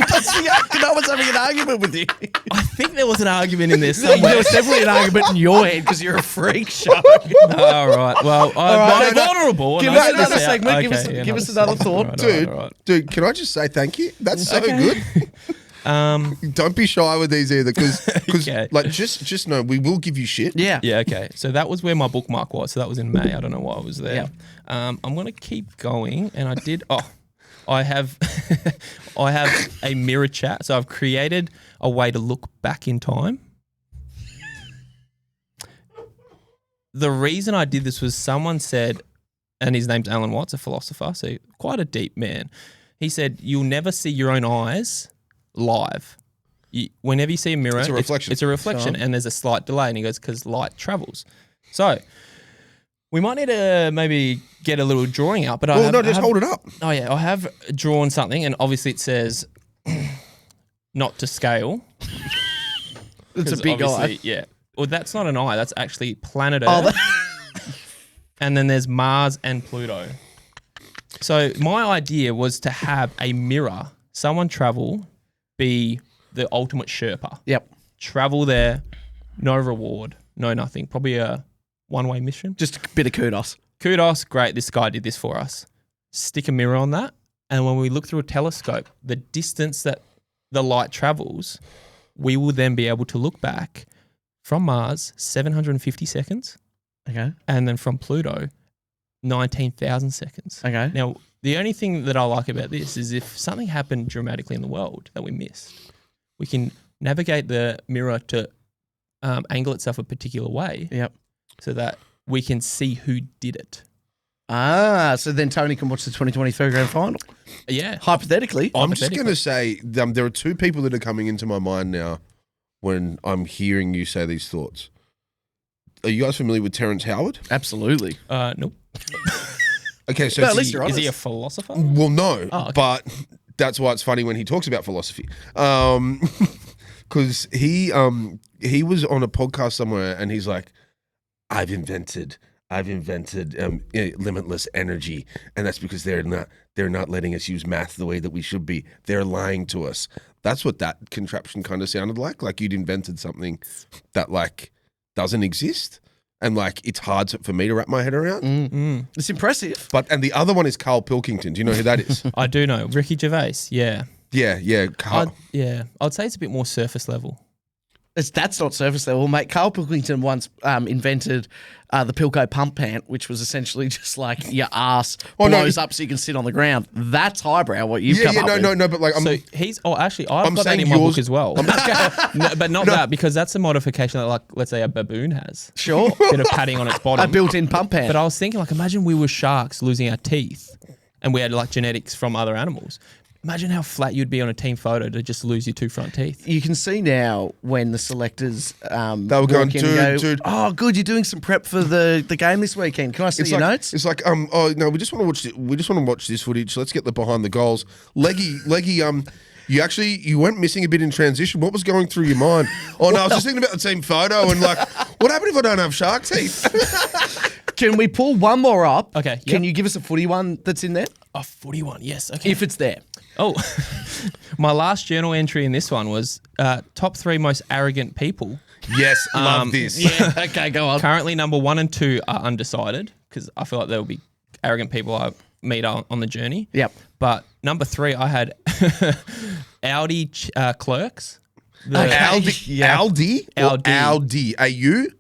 No one's having an argument with you. I think there was an argument in there somewhere. There was definitely an argument in your head because you're a freak show. All right. Well, I'm vulnerable. Give us another segment. Give us another thought. Dude, can I just say thank you? That's so good. Don't be shy with these either, because like just know we will give you shit. Yeah. Yeah. Okay. So that was where my bookmark was. So that was in May. I don't know why I was there. I'm gonna keep going, and I did. I have a mirror chat. So I've created a way to look back in time. The reason I did this was someone said, and his name's Alan Watts, a philosopher, so quite a deep man. He said, "You'll never see your own eyes live, whenever you see a mirror, It's a reflection. It's a reflection, and there's a slight delay. And he goes, because light travels. So we might need to maybe get a little drawing out. But hold it up. Oh yeah, I have drawn something, and obviously it says not to scale. It's a big eye. Yeah. Well, that's not an eye. That's actually planet Earth. And then there's Mars and Pluto. So my idea was to have a mirror. Someone travel, be the ultimate Sherpa. Yep. Travel there, no reward, no nothing. Probably a one-way mission. Just a bit of kudos. Kudos, great, this guy did this for us. Stick a mirror on that, and when we look through a telescope, the distance that the light travels, we will then be able to look back from Mars, 750 seconds. Okay. And then from Pluto, 19,000 seconds. Okay. Now, the only thing that I like about this is if something happened dramatically in the world that we missed, we can navigate the mirror to angle itself a particular way. Yep. So that we can see who did it. So then Tony can watch the 2023 grand final. Yeah. Hypothetically. I'm just going to say there are two people that are coming into my mind now when I'm hearing you say these thoughts. Are you guys familiar with Terrence Howard? Absolutely. Nope. Okay, so Well, at least you're Is honest. he a philosopher? well, no, Oh, okay. but that's why it's funny when he talks about philosophy. Because he was on a podcast somewhere and he's like, I've invented limitless energy, and that's because they're not letting us use math the way that we should be. They're lying to us. That's what that contraption kind of sounded like you'd invented something that like doesn't exist, and like it's hard for me to wrap my head around. It's impressive. And the other one is Carl Pilkington. Do you know who that is? I do know. Ricky Gervais, yeah. yeah, Carl. I'd say it's a bit more surface level. That's not surface level, mate. Carl Pilkington once invented the Pilco pump pant, which was essentially just like your ass blows up so you can sit on the ground. That's highbrow. What you've come up with. No, but like So he's actually I've I'm got that saying in my book yours- as well. No, but not that, because that's a modification that, like, let's say a baboon has. Sure. Bit of padding on its bottom. A built-in pump pant. But I was thinking, like, imagine we were sharks losing our teeth and we had like genetics from other animals. Imagine how flat you'd be on a team photo to just lose your two front teeth. You can see now when the selectors They were going, walk in and dude. oh, good, you're doing some prep for the game this weekend. Can I see your notes? It's like, oh no, we just want to watch. We just want to watch this footage. Let's get the behind the goals. Leggy, you went missing a bit in transition. What was going through your mind? Oh no, I was just thinking about the team photo and like, what happened if I don't have shark teeth? Can we pull one more up? Okay, Can yep. you give us a footy one that's in there? Oh, 41, yes. Okay. If it's there. Oh, my last journal entry in this one was top 3 most arrogant people. Yes, love this. Yeah. Okay, go on. Currently, number 1 and 2 are undecided because I feel like there will be arrogant people I meet on the journey. Yep. But number 3, I had Audi clerks. Aldi, Aldi. Aldi, A-U?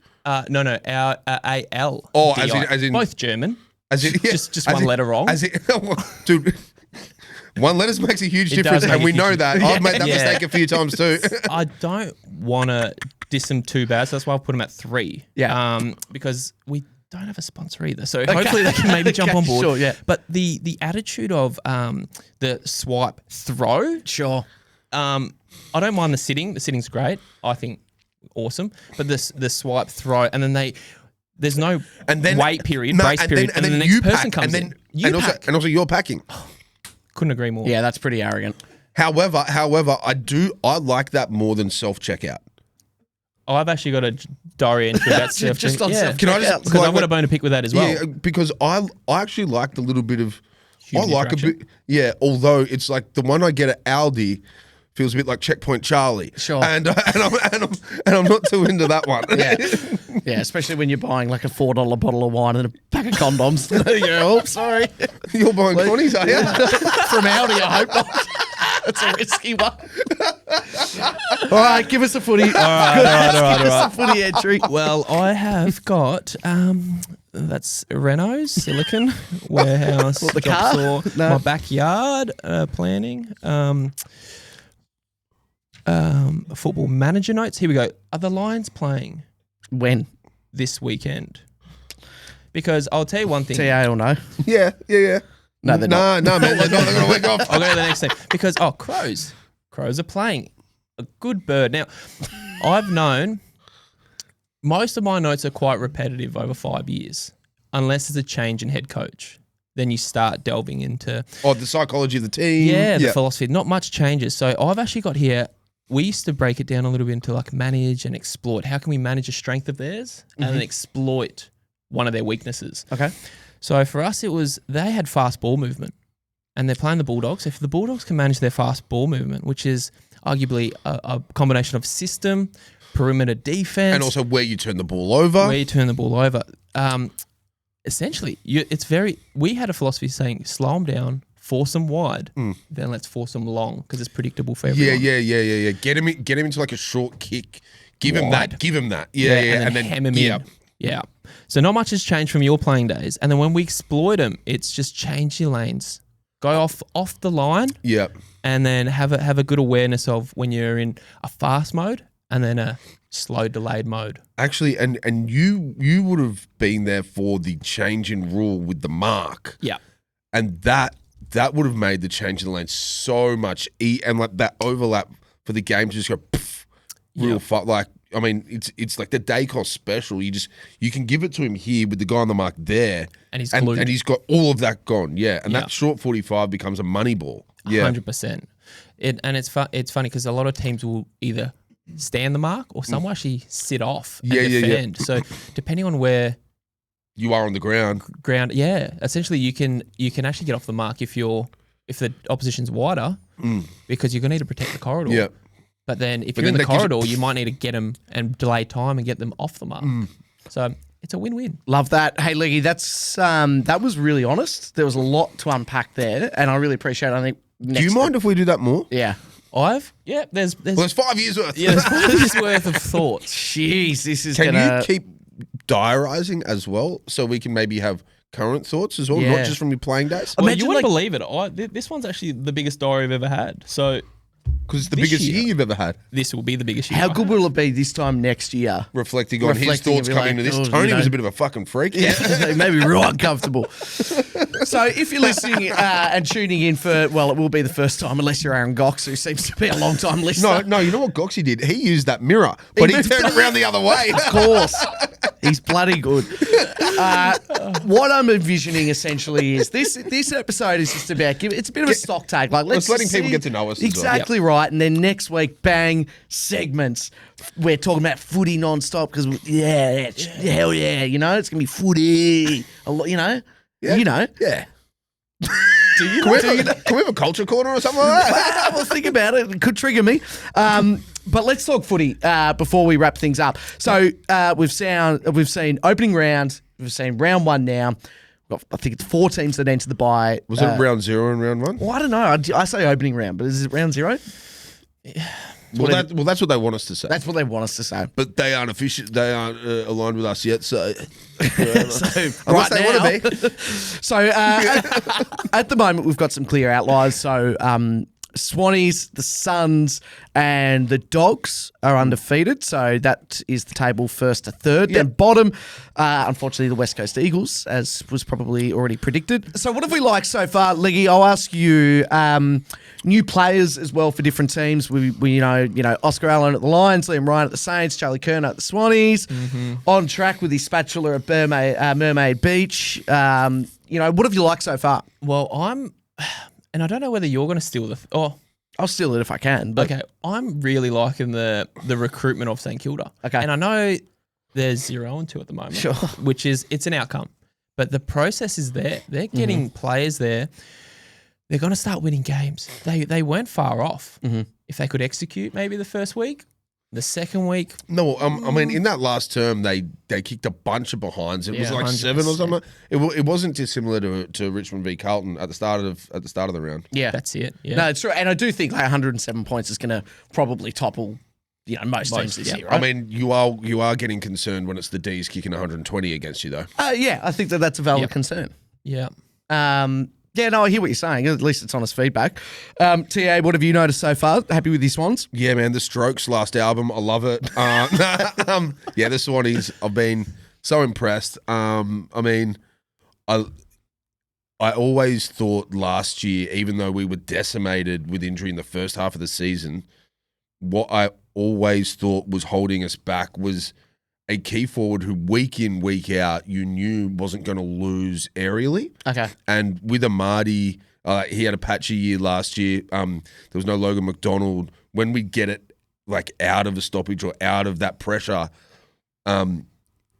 No, A-L. Oh, as in both German. As in, yeah, just as one in- letter wrong. As in, dude, one letter makes a huge difference, does and make we a know huge- that. I've made that Yeah. mistake a few times too. I don't want to diss them too bad, so that's why I put them at 3. Yeah. Because we don't have a sponsor either, so hopefully they can maybe jump on board. Sure, yeah. But the attitude of the swipe throw, Sure. I don't mind the sitting. The sitting's great. I think awesome. But the swipe throw, and then there's no wait period, grace period, and then the next you person pack, comes and then, in. and also you're packing. Couldn't agree more. Yeah, that's pretty arrogant. However, I like that more than self checkout. I've actually got a diary entry that's Just on self-checkout. Can I just because I've got a bone to pick with that as well. Yeah, because I actually liked a little bit of. Human I like a interaction. bit. Yeah, although it's like the one I get at Aldi feels a bit like Checkpoint Charlie. Sure. And I'm not too into that one. Yeah, especially when you're buying like a $4 bottle of wine and a pack of condoms. Oh, sorry. You're buying connies, are you? From Audi, I hope not. That's a risky one. All right, give us a footy. All right. Give us a footy entry. Well, I have got that's Renault's Silicon Warehouse. What, the job car? saw, No. My backyard planning. Football manager notes. Here we go. Are the Lions playing When? this weekend? Because I'll tell you one thing. TA or no? Yeah. No, they're not. No, man, they're not going to wake off. I'll go to the next thing. Because, Crows are playing a good bird. Now, I've known most of my notes are quite repetitive over 5 years, unless there's a change in head coach. Then you start delving into the psychology of the team. the philosophy. Not much changes. So I've actually got here. We used to break it down a little bit into like manage and exploit. How can we manage a strength of theirs and then exploit one of their weaknesses? Okay. So for us, it was they had fast ball movement, and they're playing the Bulldogs. If the Bulldogs can manage their fast ball movement, which is arguably a combination of system, perimeter defense, And also where you turn the ball over. Essentially, we had a philosophy saying slow them down, force them wide, then let's force them long because it's predictable for everyone. Yeah. Get him into like a short kick. Give him Wide. that. Give him that. And then hem him in. Yeah. So not much has changed from your playing days. And then when we exploit them, it's just change your lanes. Go off the line. Yeah. And then have a good awareness of when you're in a fast mode and then a slow delayed mode. Actually, and you would have been there for the change in rule with the mark. Yeah. And that would have made the change in the lane so much and like that overlap for the game to just go real like I mean it's like the Dacos special. You can give it to him here with the guy on the mark there, And he's and he's got all of that gone. Yeah, and Yeah. that short 45 becomes a money ball. Yeah, 100%. It's funny because a lot of teams will either stand the mark or some will actually sit off and defend. So depending on where you are on the ground. Essentially you can actually get off the mark if the opposition's wider because you're going to need to protect the corridor. Yeah. But then if you're in the corridor, you might need to get them and delay time and get them off the mark. So it's a win-win. Love that. Hey, Leggy, that was really honest. There was a lot to unpack there, and I really appreciate it. I think. Do you mind if we do that more? Yeah. There's 5 years worth. there's 5 years worth of thoughts. Jeez, this is Can gonna. you keep diarising as well so we can maybe have current thoughts as well, Yeah. not just from your playing days? Well, Imagine, you wouldn't like- believe it. This one's actually the biggest diary I've ever had. So Because it's the This biggest year. year you've ever had. this will be the biggest year. How I good have. will it be this time next year? Reflecting on his Reflecting thoughts and be coming like, into this. oh, Tony you know. was a bit of a fucking freak. Yeah, they made me real uncomfortable. So if you're listening and tuning in for, well, it will be the first time, unless you're Aaron Gocs, who seems to be a long time listener. No, you know what Goxie did? He used that mirror, but he moved turned it around the other way. Of course. He's bloody good. What I'm envisioning essentially is this episode is just about it's a bit of a stock take. Like let's letting just people see- get to know us as well. Exactly right. And then next week, bang, segments. We're talking about footy non-stop because hell yeah, you know, it's gonna be footy. A lot, you know. Yeah. Can we have a culture corner or something like that? Well, think about it. It could trigger me. But let's talk footy before we wrap things up. So we've seen opening round. We've seen round one now. We've got, I think it's 4 teams that enter the bye. Was it round 0 and round 1? Well, I don't know. I say opening round, but is it round 0? Well, that's what they want us to say. That's what they want us to say. But they aren't official. They aren't aligned with us yet. So, So unless they want to be. So at the moment, we've got some clear outliers. So Swannies, the Suns, and the Dogs are undefeated. So that is the table first to third. Then bottom, unfortunately, the West Coast Eagles, as was probably already predicted. So what have we liked so far, Leggy? I'll ask you new players as well for different teams. We you know Oscar Allen at the Lions, Liam Ryan at the Saints, Charlie Kerner at the Swannies. On track with his spatula at Mermaid Beach. What have you liked so far? Well, and I don't know whether you're going to steal I'll steal it if I can. But okay, I'm really liking the recruitment of St Kilda. Okay. And I know there's 0 and 2 at the moment, Sure. which is it's an outcome, but the process is there. They're getting players there. They're going to start winning games. They weren't far off. If they could execute maybe the first week, the second week. No, I mean, in that last term, they kicked a bunch of behinds. It was like 7 or 100%. something. It wasn't dissimilar to Richmond v Carlton at the start of the round. yeah, That's it. Yeah. No, it's true. And I do think like 107 points is going to probably topple most teams this year, right? I mean, you are getting concerned when it's the D's kicking 120 against you, though. Yeah, I think that's a valid concern. Yeah. Yeah, no, I hear what you're saying. At least it's honest feedback. TA, what have you noticed so far? Happy with these Swans? Yeah, man, the Strokes last album, I love it. Yeah, the Swannies, I've been so impressed. I mean, I always thought last year, even though we were decimated with injury in the first half of the season, what I always thought was holding us back was a key forward who week in, week out, you knew wasn't going to lose aerially. Okay. And with Amadi, he had a patchy year last year. There was no Logan McDonald. When we get it like out of a stoppage or out of that pressure,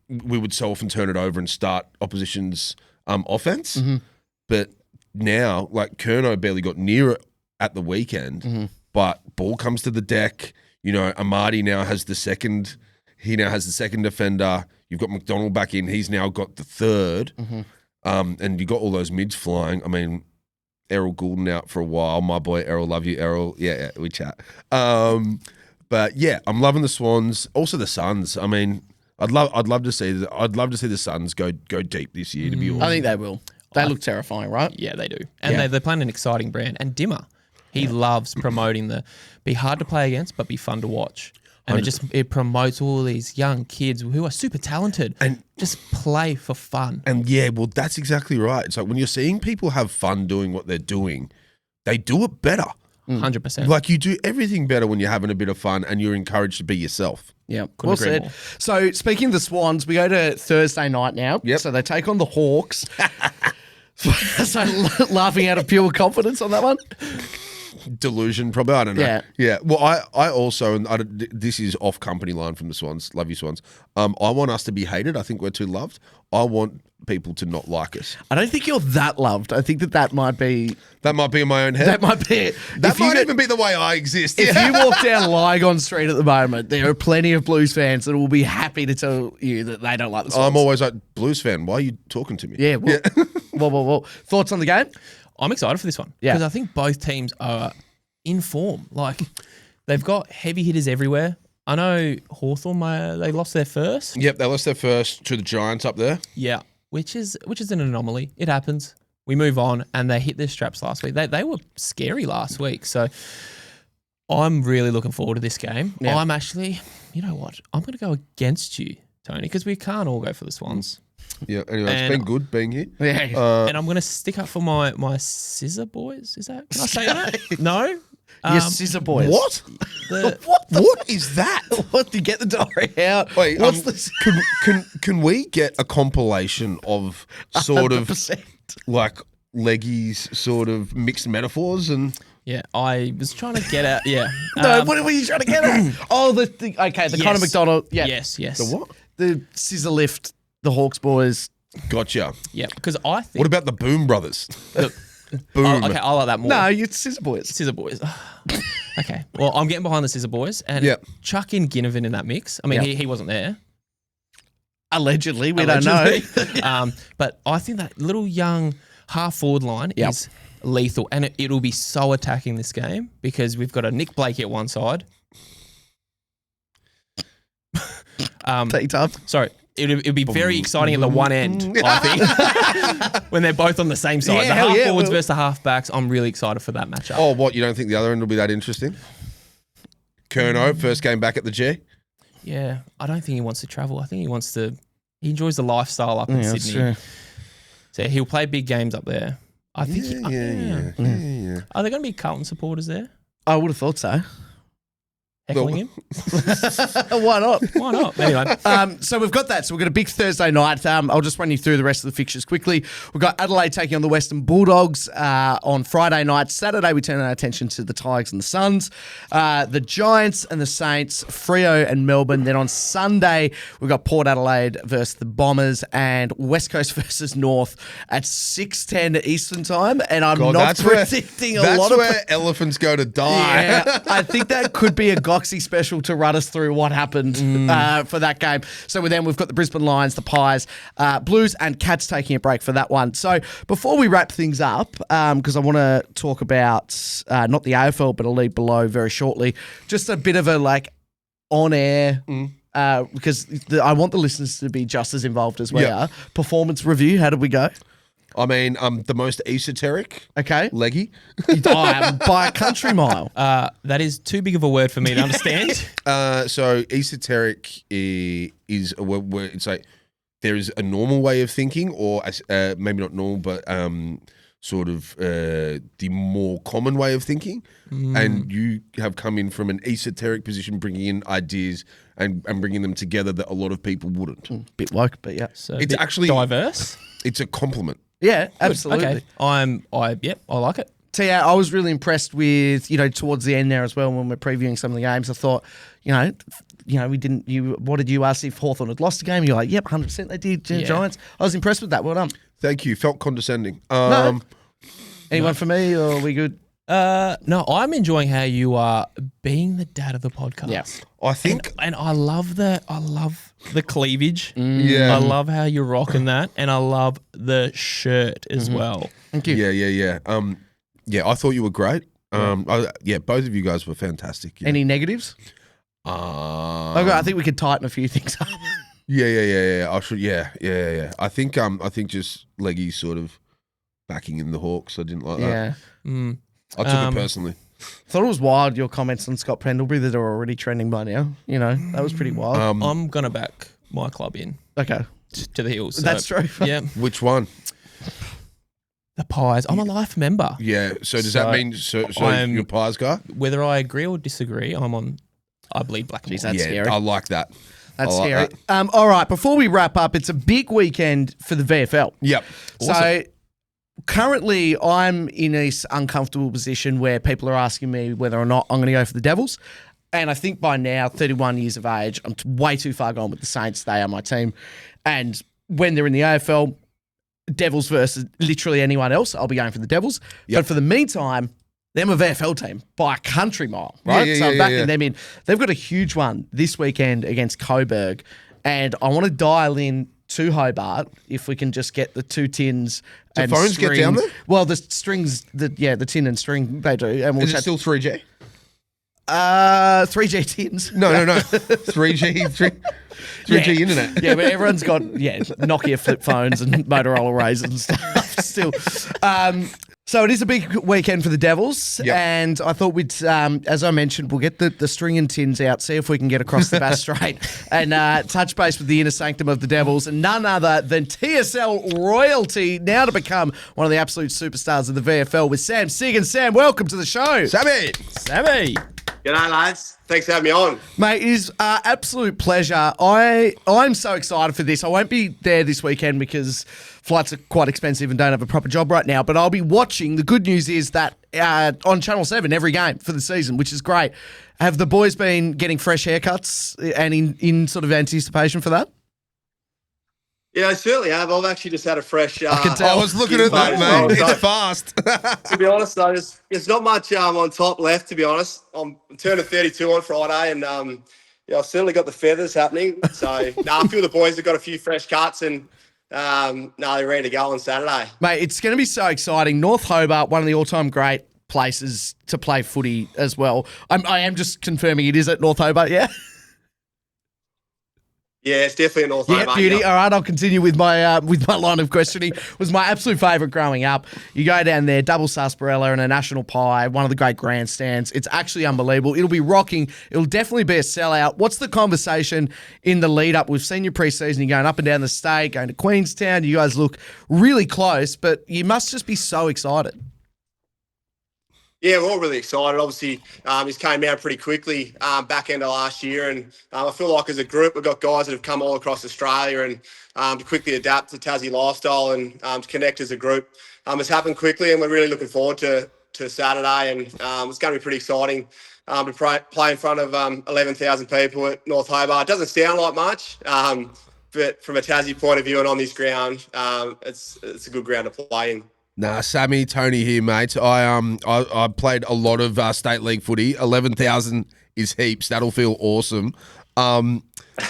we would so often turn it over and start opposition's offense. But now, like Curnow barely got near it at the weekend, but ball comes to the deck. You know, Amadi now has the second. He now has the second defender. You've got McDonald back in. He's now got the third. And you got all those mids flying. I mean, Errol Goulden out for a while. My boy Errol, love you, Errol. Yeah, we chat. But yeah, I'm loving the Swans. Also the Suns. I mean, I'd love to see the Suns go deep this year. To be honest, I think they will. They look terrifying, right? Yeah, they do. And they're playing an exciting brand. And Dimmer, he loves promoting be hard to play against, but be fun to watch. And it promotes all these young kids who are super talented and just play for fun. And yeah, well, that's exactly right. It's like when you're seeing people have fun doing what they're doing, they do it better. 100%. Like you do everything better when you're having a bit of fun and you're encouraged to be yourself. Yeah, Couldn't well agree said. more. So speaking of the Swans, we go to Thursday night now. Yep. So they take on the Hawks. So laughing out of pure confidence on that one. Delusion, probably. I don't know. Yeah. Yeah. Well, I also, and this is off company line from the Swans. Love you, Swans. I want us to be hated. I think we're too loved. I want people to not like us. I don't think you're that loved. I think that might be. That might be in my own head. That might be it. That might even be the way I exist. If you walk down Lygon Street at the moment, there are plenty of Blues fans that will be happy to tell you that they don't like the Swans. I'm always like, Blues fan, why are you talking to me? Yeah. Well. Thoughts on the game? I'm excited for this one. Yeah. Because I think both teams are in form. Like, they've got heavy hitters everywhere. I know Hawthorn, they lost their first. Yep, they lost their first to the Giants up there. Yeah, which is an anomaly. It happens. We move on, and they hit their straps last week. They were scary last week. So I'm really looking forward to this game. Yeah. I'm actually, you know what? I'm going to go against you, Tony, because we can't all go for the Swans. Yeah, anyway, it's been good being here. Yeah. And I'm going to stick up for my Scissor Boys. Is that? Can I say that? No? Your Scissor Boys. What? The- What is that? What? Do you get the diary out? Wait, What's this? can we get a compilation of sort of 100%. like Leggy's sort of mixed metaphors and Yeah, I was trying to get out. Yeah. No, what were you trying to get at? Oh, the Yes. Conor McDonald. Yeah. Yes. the what? The scissor lift, the Hawks boys. Gotcha. Yeah, because I think. What about the Boom Brothers? Look, Boom. okay, I like that more. No, you're scissor boys. Scissor Boys. Okay. Well, I'm getting behind the Scissor Boys and Yep. chuck in Ginnivan in that mix. I mean, Yep. he wasn't there. Allegedly, we Allegedly. don't know. But I think that little young half forward line Yep. is lethal, and it'll be so attacking this game because we've got a Nick Blakey at one side. Take time. Sorry. It'll be very exciting at the one end, I think, when they're both on the same side. Yeah, the hell half yeah, forwards well- versus the half backs. I'm really excited for that matchup. Oh, what? You don't think the other end will be that interesting? Curnow, first game back at the G? Yeah, I don't think he wants to travel. I think he enjoys the lifestyle up in Yeah, that's Sydney. true. So he'll play big games up there. I think. Yeah. Are there going to be Carlton supporters there I would have thought so. heckling him? Why not? Why not? Anyway, So we've got that. So we've got a big Thursday night. I'll just run you through the rest of the fixtures quickly. We've got Adelaide taking on the Western Bulldogs on Friday night. Saturday, we turn our attention to the Tigers and the Suns. The Giants and the Saints, Freo and Melbourne. Then on Sunday, we've got Port Adelaide versus the Bombers and West Coast versus North at 6:10 Eastern time. And I'm not predicting a lot of... That's where elephants go to die. Yeah, I think that could be a Gocsy special to run us through what happened for that game. So with them, we've got the Brisbane Lions, the Pies, Blues and Cats taking a break for that one. So before we wrap things up, because I want to talk about not the AFL, but a league below very shortly, just a bit of a on air. Because I want the listeners to be just as involved as we are. Performance review, how did we go? I mean, the most esoteric, Okay. Leggy. By a country mile. that is too big of a word for me to understand. So esoteric is a word where it's like there is a normal way of thinking, or maybe not normal, but sort of the more common way of thinking, and you have come in from an esoteric position, bringing in ideas and bringing them together that a lot of people wouldn't. Bit woke, but yeah. So It's actually diverse. It's a compliment. Yeah, absolutely. Okay. I like it. Tia, I was really impressed with, towards the end there as well when we're previewing some of the games. I thought, we didn't. What did you ask if Hawthorn had lost a game? You're like, yep, 100% they did. Giants. I was impressed with that. Well done. Thank you. Felt condescending. No. Anyone for me, or are we good? No, I'm enjoying how you are being the dad of the podcast. Yeah. I think. And I love the cleavage. Yeah. I love how you're rocking that, and I love the shirt as well. Thank you. Yeah. I thought you were great. Both of you guys were fantastic. Any negatives? Okay, I think we could tighten a few things up. Yeah. I should. Yeah. I think just Leggy sort of backing in the Hawks. I didn't like that. Yeah. I took it personally. Thought it was wild, your comments on Scott Pendlebury that are already trending by now. That was pretty wild. I'm going to back my club in Okay. to the hills. So, That's true. Yeah. Which one? The Pies. I'm a life member. Yeah. So does that mean you're a Pies guy? Whether I agree or disagree, I bleed black and Jeez, white. that's scary. I like that. That's I like scary. that. All right, before we wrap up, it's a big weekend for the VFL. Yep. So currently I'm in this uncomfortable position where people are asking me whether or not I'm going to go for the Devils. And I think by now, 31 years of age, I'm way too far gone with the Saints. They are my team. And when they're in the AFL, Devils versus literally anyone else, I'll be going for the Devils. Yep. But for the meantime, they're my VFL team by a country mile, right? So I'm backing them in. They've got a huge one this weekend against Coburg. And I want to dial in to Hobart if we can just get the 2 tins and phones string. get down there? Well, the strings, the tin and string, they do. And we'll Is it still 3G? 3G tins. No. 3G internet. Yeah, but everyone's got Nokia flip phones and Motorola Razrs and stuff still. So it is a big weekend for the Devils, and I thought we'd, as I mentioned, we'll get the string and tins out, see if we can get across the Bass Strait, and touch base with the inner sanctum of the Devils, and none other than TSL royalty, now to become one of the absolute superstars of the VFL with Sam Siggins. Sam, welcome to the show. Sammy. G'day, lads. Thanks for having me on. Mate, it is absolute pleasure. I'm so excited for this. I won't be there this weekend because flights are quite expensive and don't have a proper job right now, but I'll be watching. The good news is that on Channel 7 every game for the season, which is great. Have the boys been getting fresh haircuts and in sort of anticipation for that? Yeah, I certainly have. I've actually just had a fresh... I can tell. I was looking at that, mate. It's fast. To be honest, though, there's not much on top left, to be honest. I'm turning 32 on Friday, and I've certainly got the feathers happening. So, I feel the boys have got a few fresh cuts, and they're ready to go on Saturday. Mate, it's going to be so exciting. North Hobart, one of the all-time great places to play footy as well. I am just confirming it is at North Hobart, yeah? Yeah, it's definitely a North Yeah, Hobart, beauty. All right, I'll continue with my line of questioning. It was my absolute favourite growing up. You go down there, double sarsaparilla and a national pie, one of the great grandstands. It's actually unbelievable. It'll be rocking. It'll definitely be a sellout. What's the conversation in the lead up? We've seen your preseason. You're going up and down the state, going to Queenstown. You guys look really close, but you must just be so excited. Yeah, we're all really excited. Obviously, this came out pretty quickly back end of last year, and I feel like as a group we've got guys that have come all across Australia and to quickly adapt to Tassie lifestyle and to connect as a group. It's happened quickly, and we're really looking forward to Saturday, and it's going to be pretty exciting to play in front of 11,000 people at North Hobart. It doesn't sound like much, but from a Tassie point of view and on this ground, it's a good ground to play in. Nah, Sammy, Tony here, mate. I played a lot of state league footy. 11,000 is heaps. That'll feel awesome. What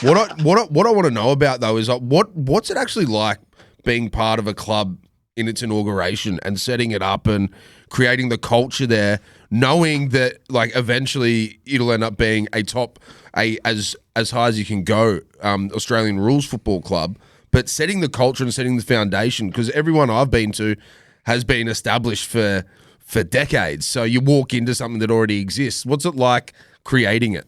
I want to know about though is what's it actually like being part of a club in its inauguration and setting it up and creating the culture there, knowing that like eventually it'll end up being as high as you can go Australian rules football club, but setting the culture and setting the foundation, because everyone I've been to has been established for decades. So you walk into something that already exists. What's it like creating it?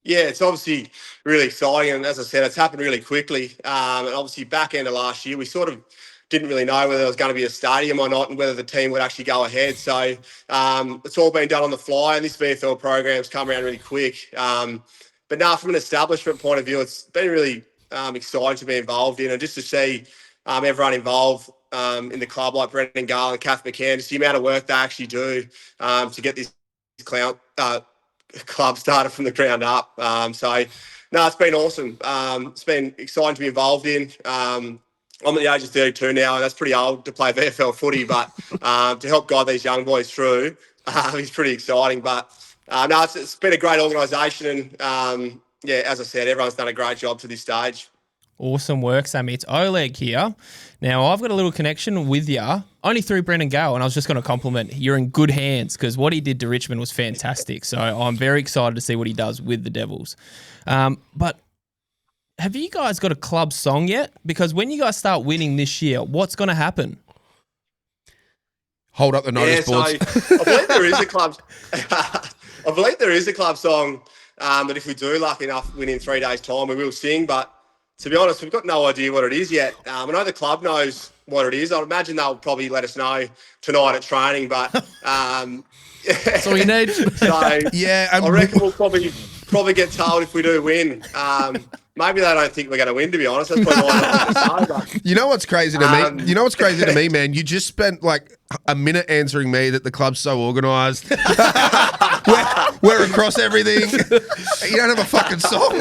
Yeah, it's obviously really exciting. And as I said, it's happened really quickly. And obviously back end of last year, we sort of didn't really know whether there was going to be a stadium or not and whether the team would actually go ahead. So it's all been done on the fly, and this VFL program's come around really quick. But now, from an establishment point of view, it's been really exciting to be involved in, and just to see everyone involved in the club, like Brendan Gale and Kath McCann, just the amount of work they actually do to get this club started from the ground up. No, it's been awesome. It's been exciting to be involved in. I'm at the age of 32 now, and that's pretty old to play VFL footy, but to help guide these young boys through is pretty exciting. But no, it's been a great organisation, and as I said, everyone's done a great job to this stage. Awesome work, Sammy. It's Oleg here. Now, I've got a little connection with you, only through Brendan Gale, and I was just going to compliment. You're in good hands because what he did to Richmond was fantastic. So I'm very excited to see what he does with the Devils. But have you guys got a club song yet? Because when you guys start winning this year, what's going to happen? Hold up the notice boards. I believe there is a club. I believe there is a club song that if we do lucky enough win in 3 days' time, we will sing. But to be honest, we've got no idea what it is yet. I know the club knows what it is. I'd imagine they'll probably let us know tonight at training. But that's all you need. So yeah, I reckon we'll probably get told if we do win. Maybe they don't think we're going to win, to be honest. That's probably why I'm not going to say. You know what's crazy to me? You know what's crazy to me, man? You just spent like a minute answering me that the club's so organised. we're across everything. You don't have a fucking song.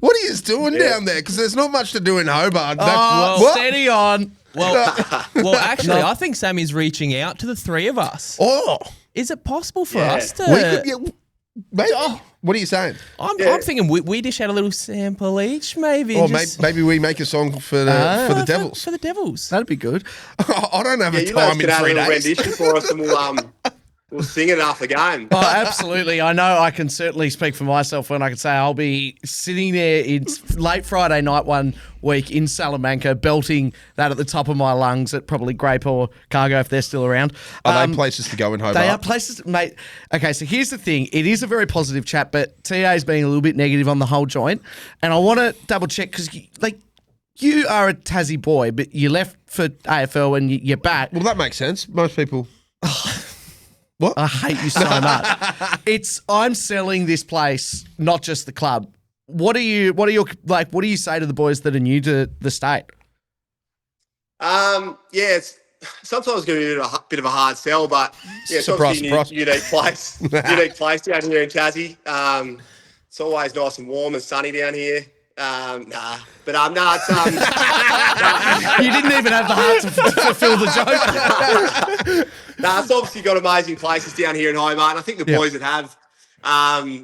What are you doing down there? Because there's not much to do in Hobart. Steady on. Well, actually, I think Sammy's reaching out to the three of us. Oh. Is it possible for us to... We could, maybe. What are you saying? I'm thinking we dish out a little sample each, maybe. Or maybe we make a song for the Devils. For the Devils. That'd be good. I don't have a you time in 3 days. rendition for us, and we'll sing it after the game. Oh, absolutely. I know I can certainly speak for myself when I can say I'll be sitting there. It's late Friday night one week in Salamanca, belting that at the top of my lungs at probably Grape or Cargo if they're still around. Are they places to go in Hobart? They are places, mate. Okay, so here's the thing. It is a very positive chat, but TA's being a little bit negative on the whole joint. And I want to double check because, you are a Tassie boy, but you left for AFL and you're back. Well, that makes sense. Most people... What? I hate you so much. I'm selling this place, not just the club. What do you say to the boys that are new to the state? It's sometimes going to be a bit of a hard sell, but it's surprise, obviously a unique place. Unique place down here in Tassie. It's always nice and warm and sunny down here. It's you didn't even have the heart to fulfill the joke. It's obviously got amazing places down here in Hobart, and I think the boys that have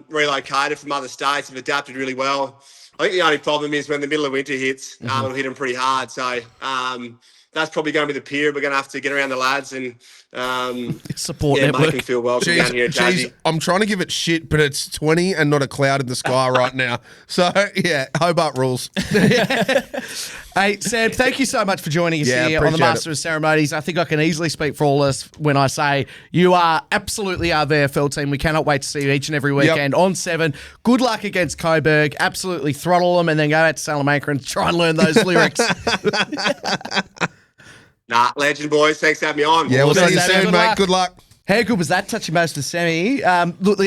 relocated from other states have adapted really well. I think the only problem is when the middle of winter hits, it'll hit them pretty hard. So that's probably going to be the period we're going to have to get around the lads and support network. Make them feel welcome down here in Tassie. I'm trying to give it shit, but it's 20 and not a cloud in the sky right now. So, Hobart rules. Hey, Sam, thank you so much for joining us here on the Master of Ceremonies. I think I can easily speak for all of us when I say you are absolutely our VFL team. We cannot wait to see you each and every weekend on 7. Good luck against Coburg. Absolutely throttle them and then go out to Salamanca and try and learn those lyrics. Legend, boys. Thanks for having me on. Yeah, we'll see you soon, mate. Good luck. How good was that, touching most of Sammy? Look,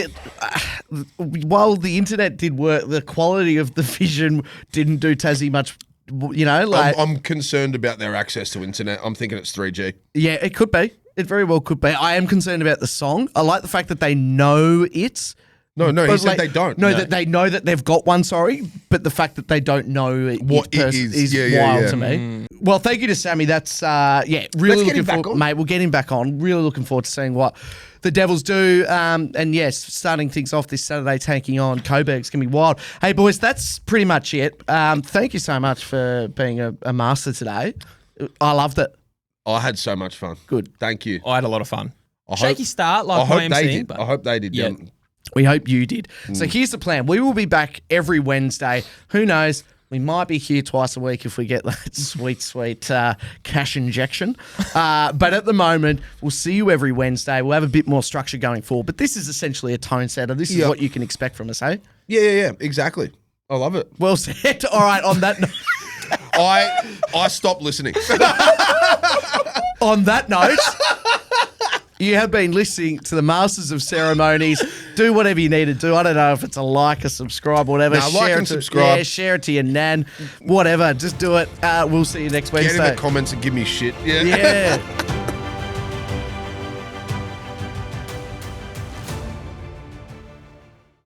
while the internet did work, the quality of the vision didn't do Tassie much, I'm concerned about their access to internet. I'm thinking it's 3G. Yeah, it could be. It very well could be. I am concerned about the song. I like the fact that they know it. No, he said they don't. No, that they know that they've got one, but the fact that they don't know what it is wild to me. Well, thank you to Sammy. That's, really looking forward, mate. We'll get him back on. Really looking forward to seeing what the Devils do. And yes, starting things off this Saturday, taking on Coburg. It's going to be wild. Hey, boys, that's pretty much it. Thank you so much for being a master today. I loved it. I had so much fun. Good. Thank you. I had a lot of fun. Shaky start, like YMC. I hope they did. Yeah. We hope you did. So here's the plan. We will be back every Wednesday. Who knows? We might be here twice a week if we get that sweet cash injection. But at the moment, we'll see you every Wednesday. We'll have a bit more structure going forward. But this is essentially a tone setter. This is what you can expect from us, eh? Yeah, exactly. I love it. Well said. All right, on that note. I stopped listening. On that note, you have been listening to the Masters of Ceremonies. Do whatever you need to do. I don't know if it's a like, a subscribe, whatever. Nah, like and subscribe. Yeah, share it to your nan. Whatever. Just do it. We'll see you next Wednesday. Get in the comments and give me shit. Yeah.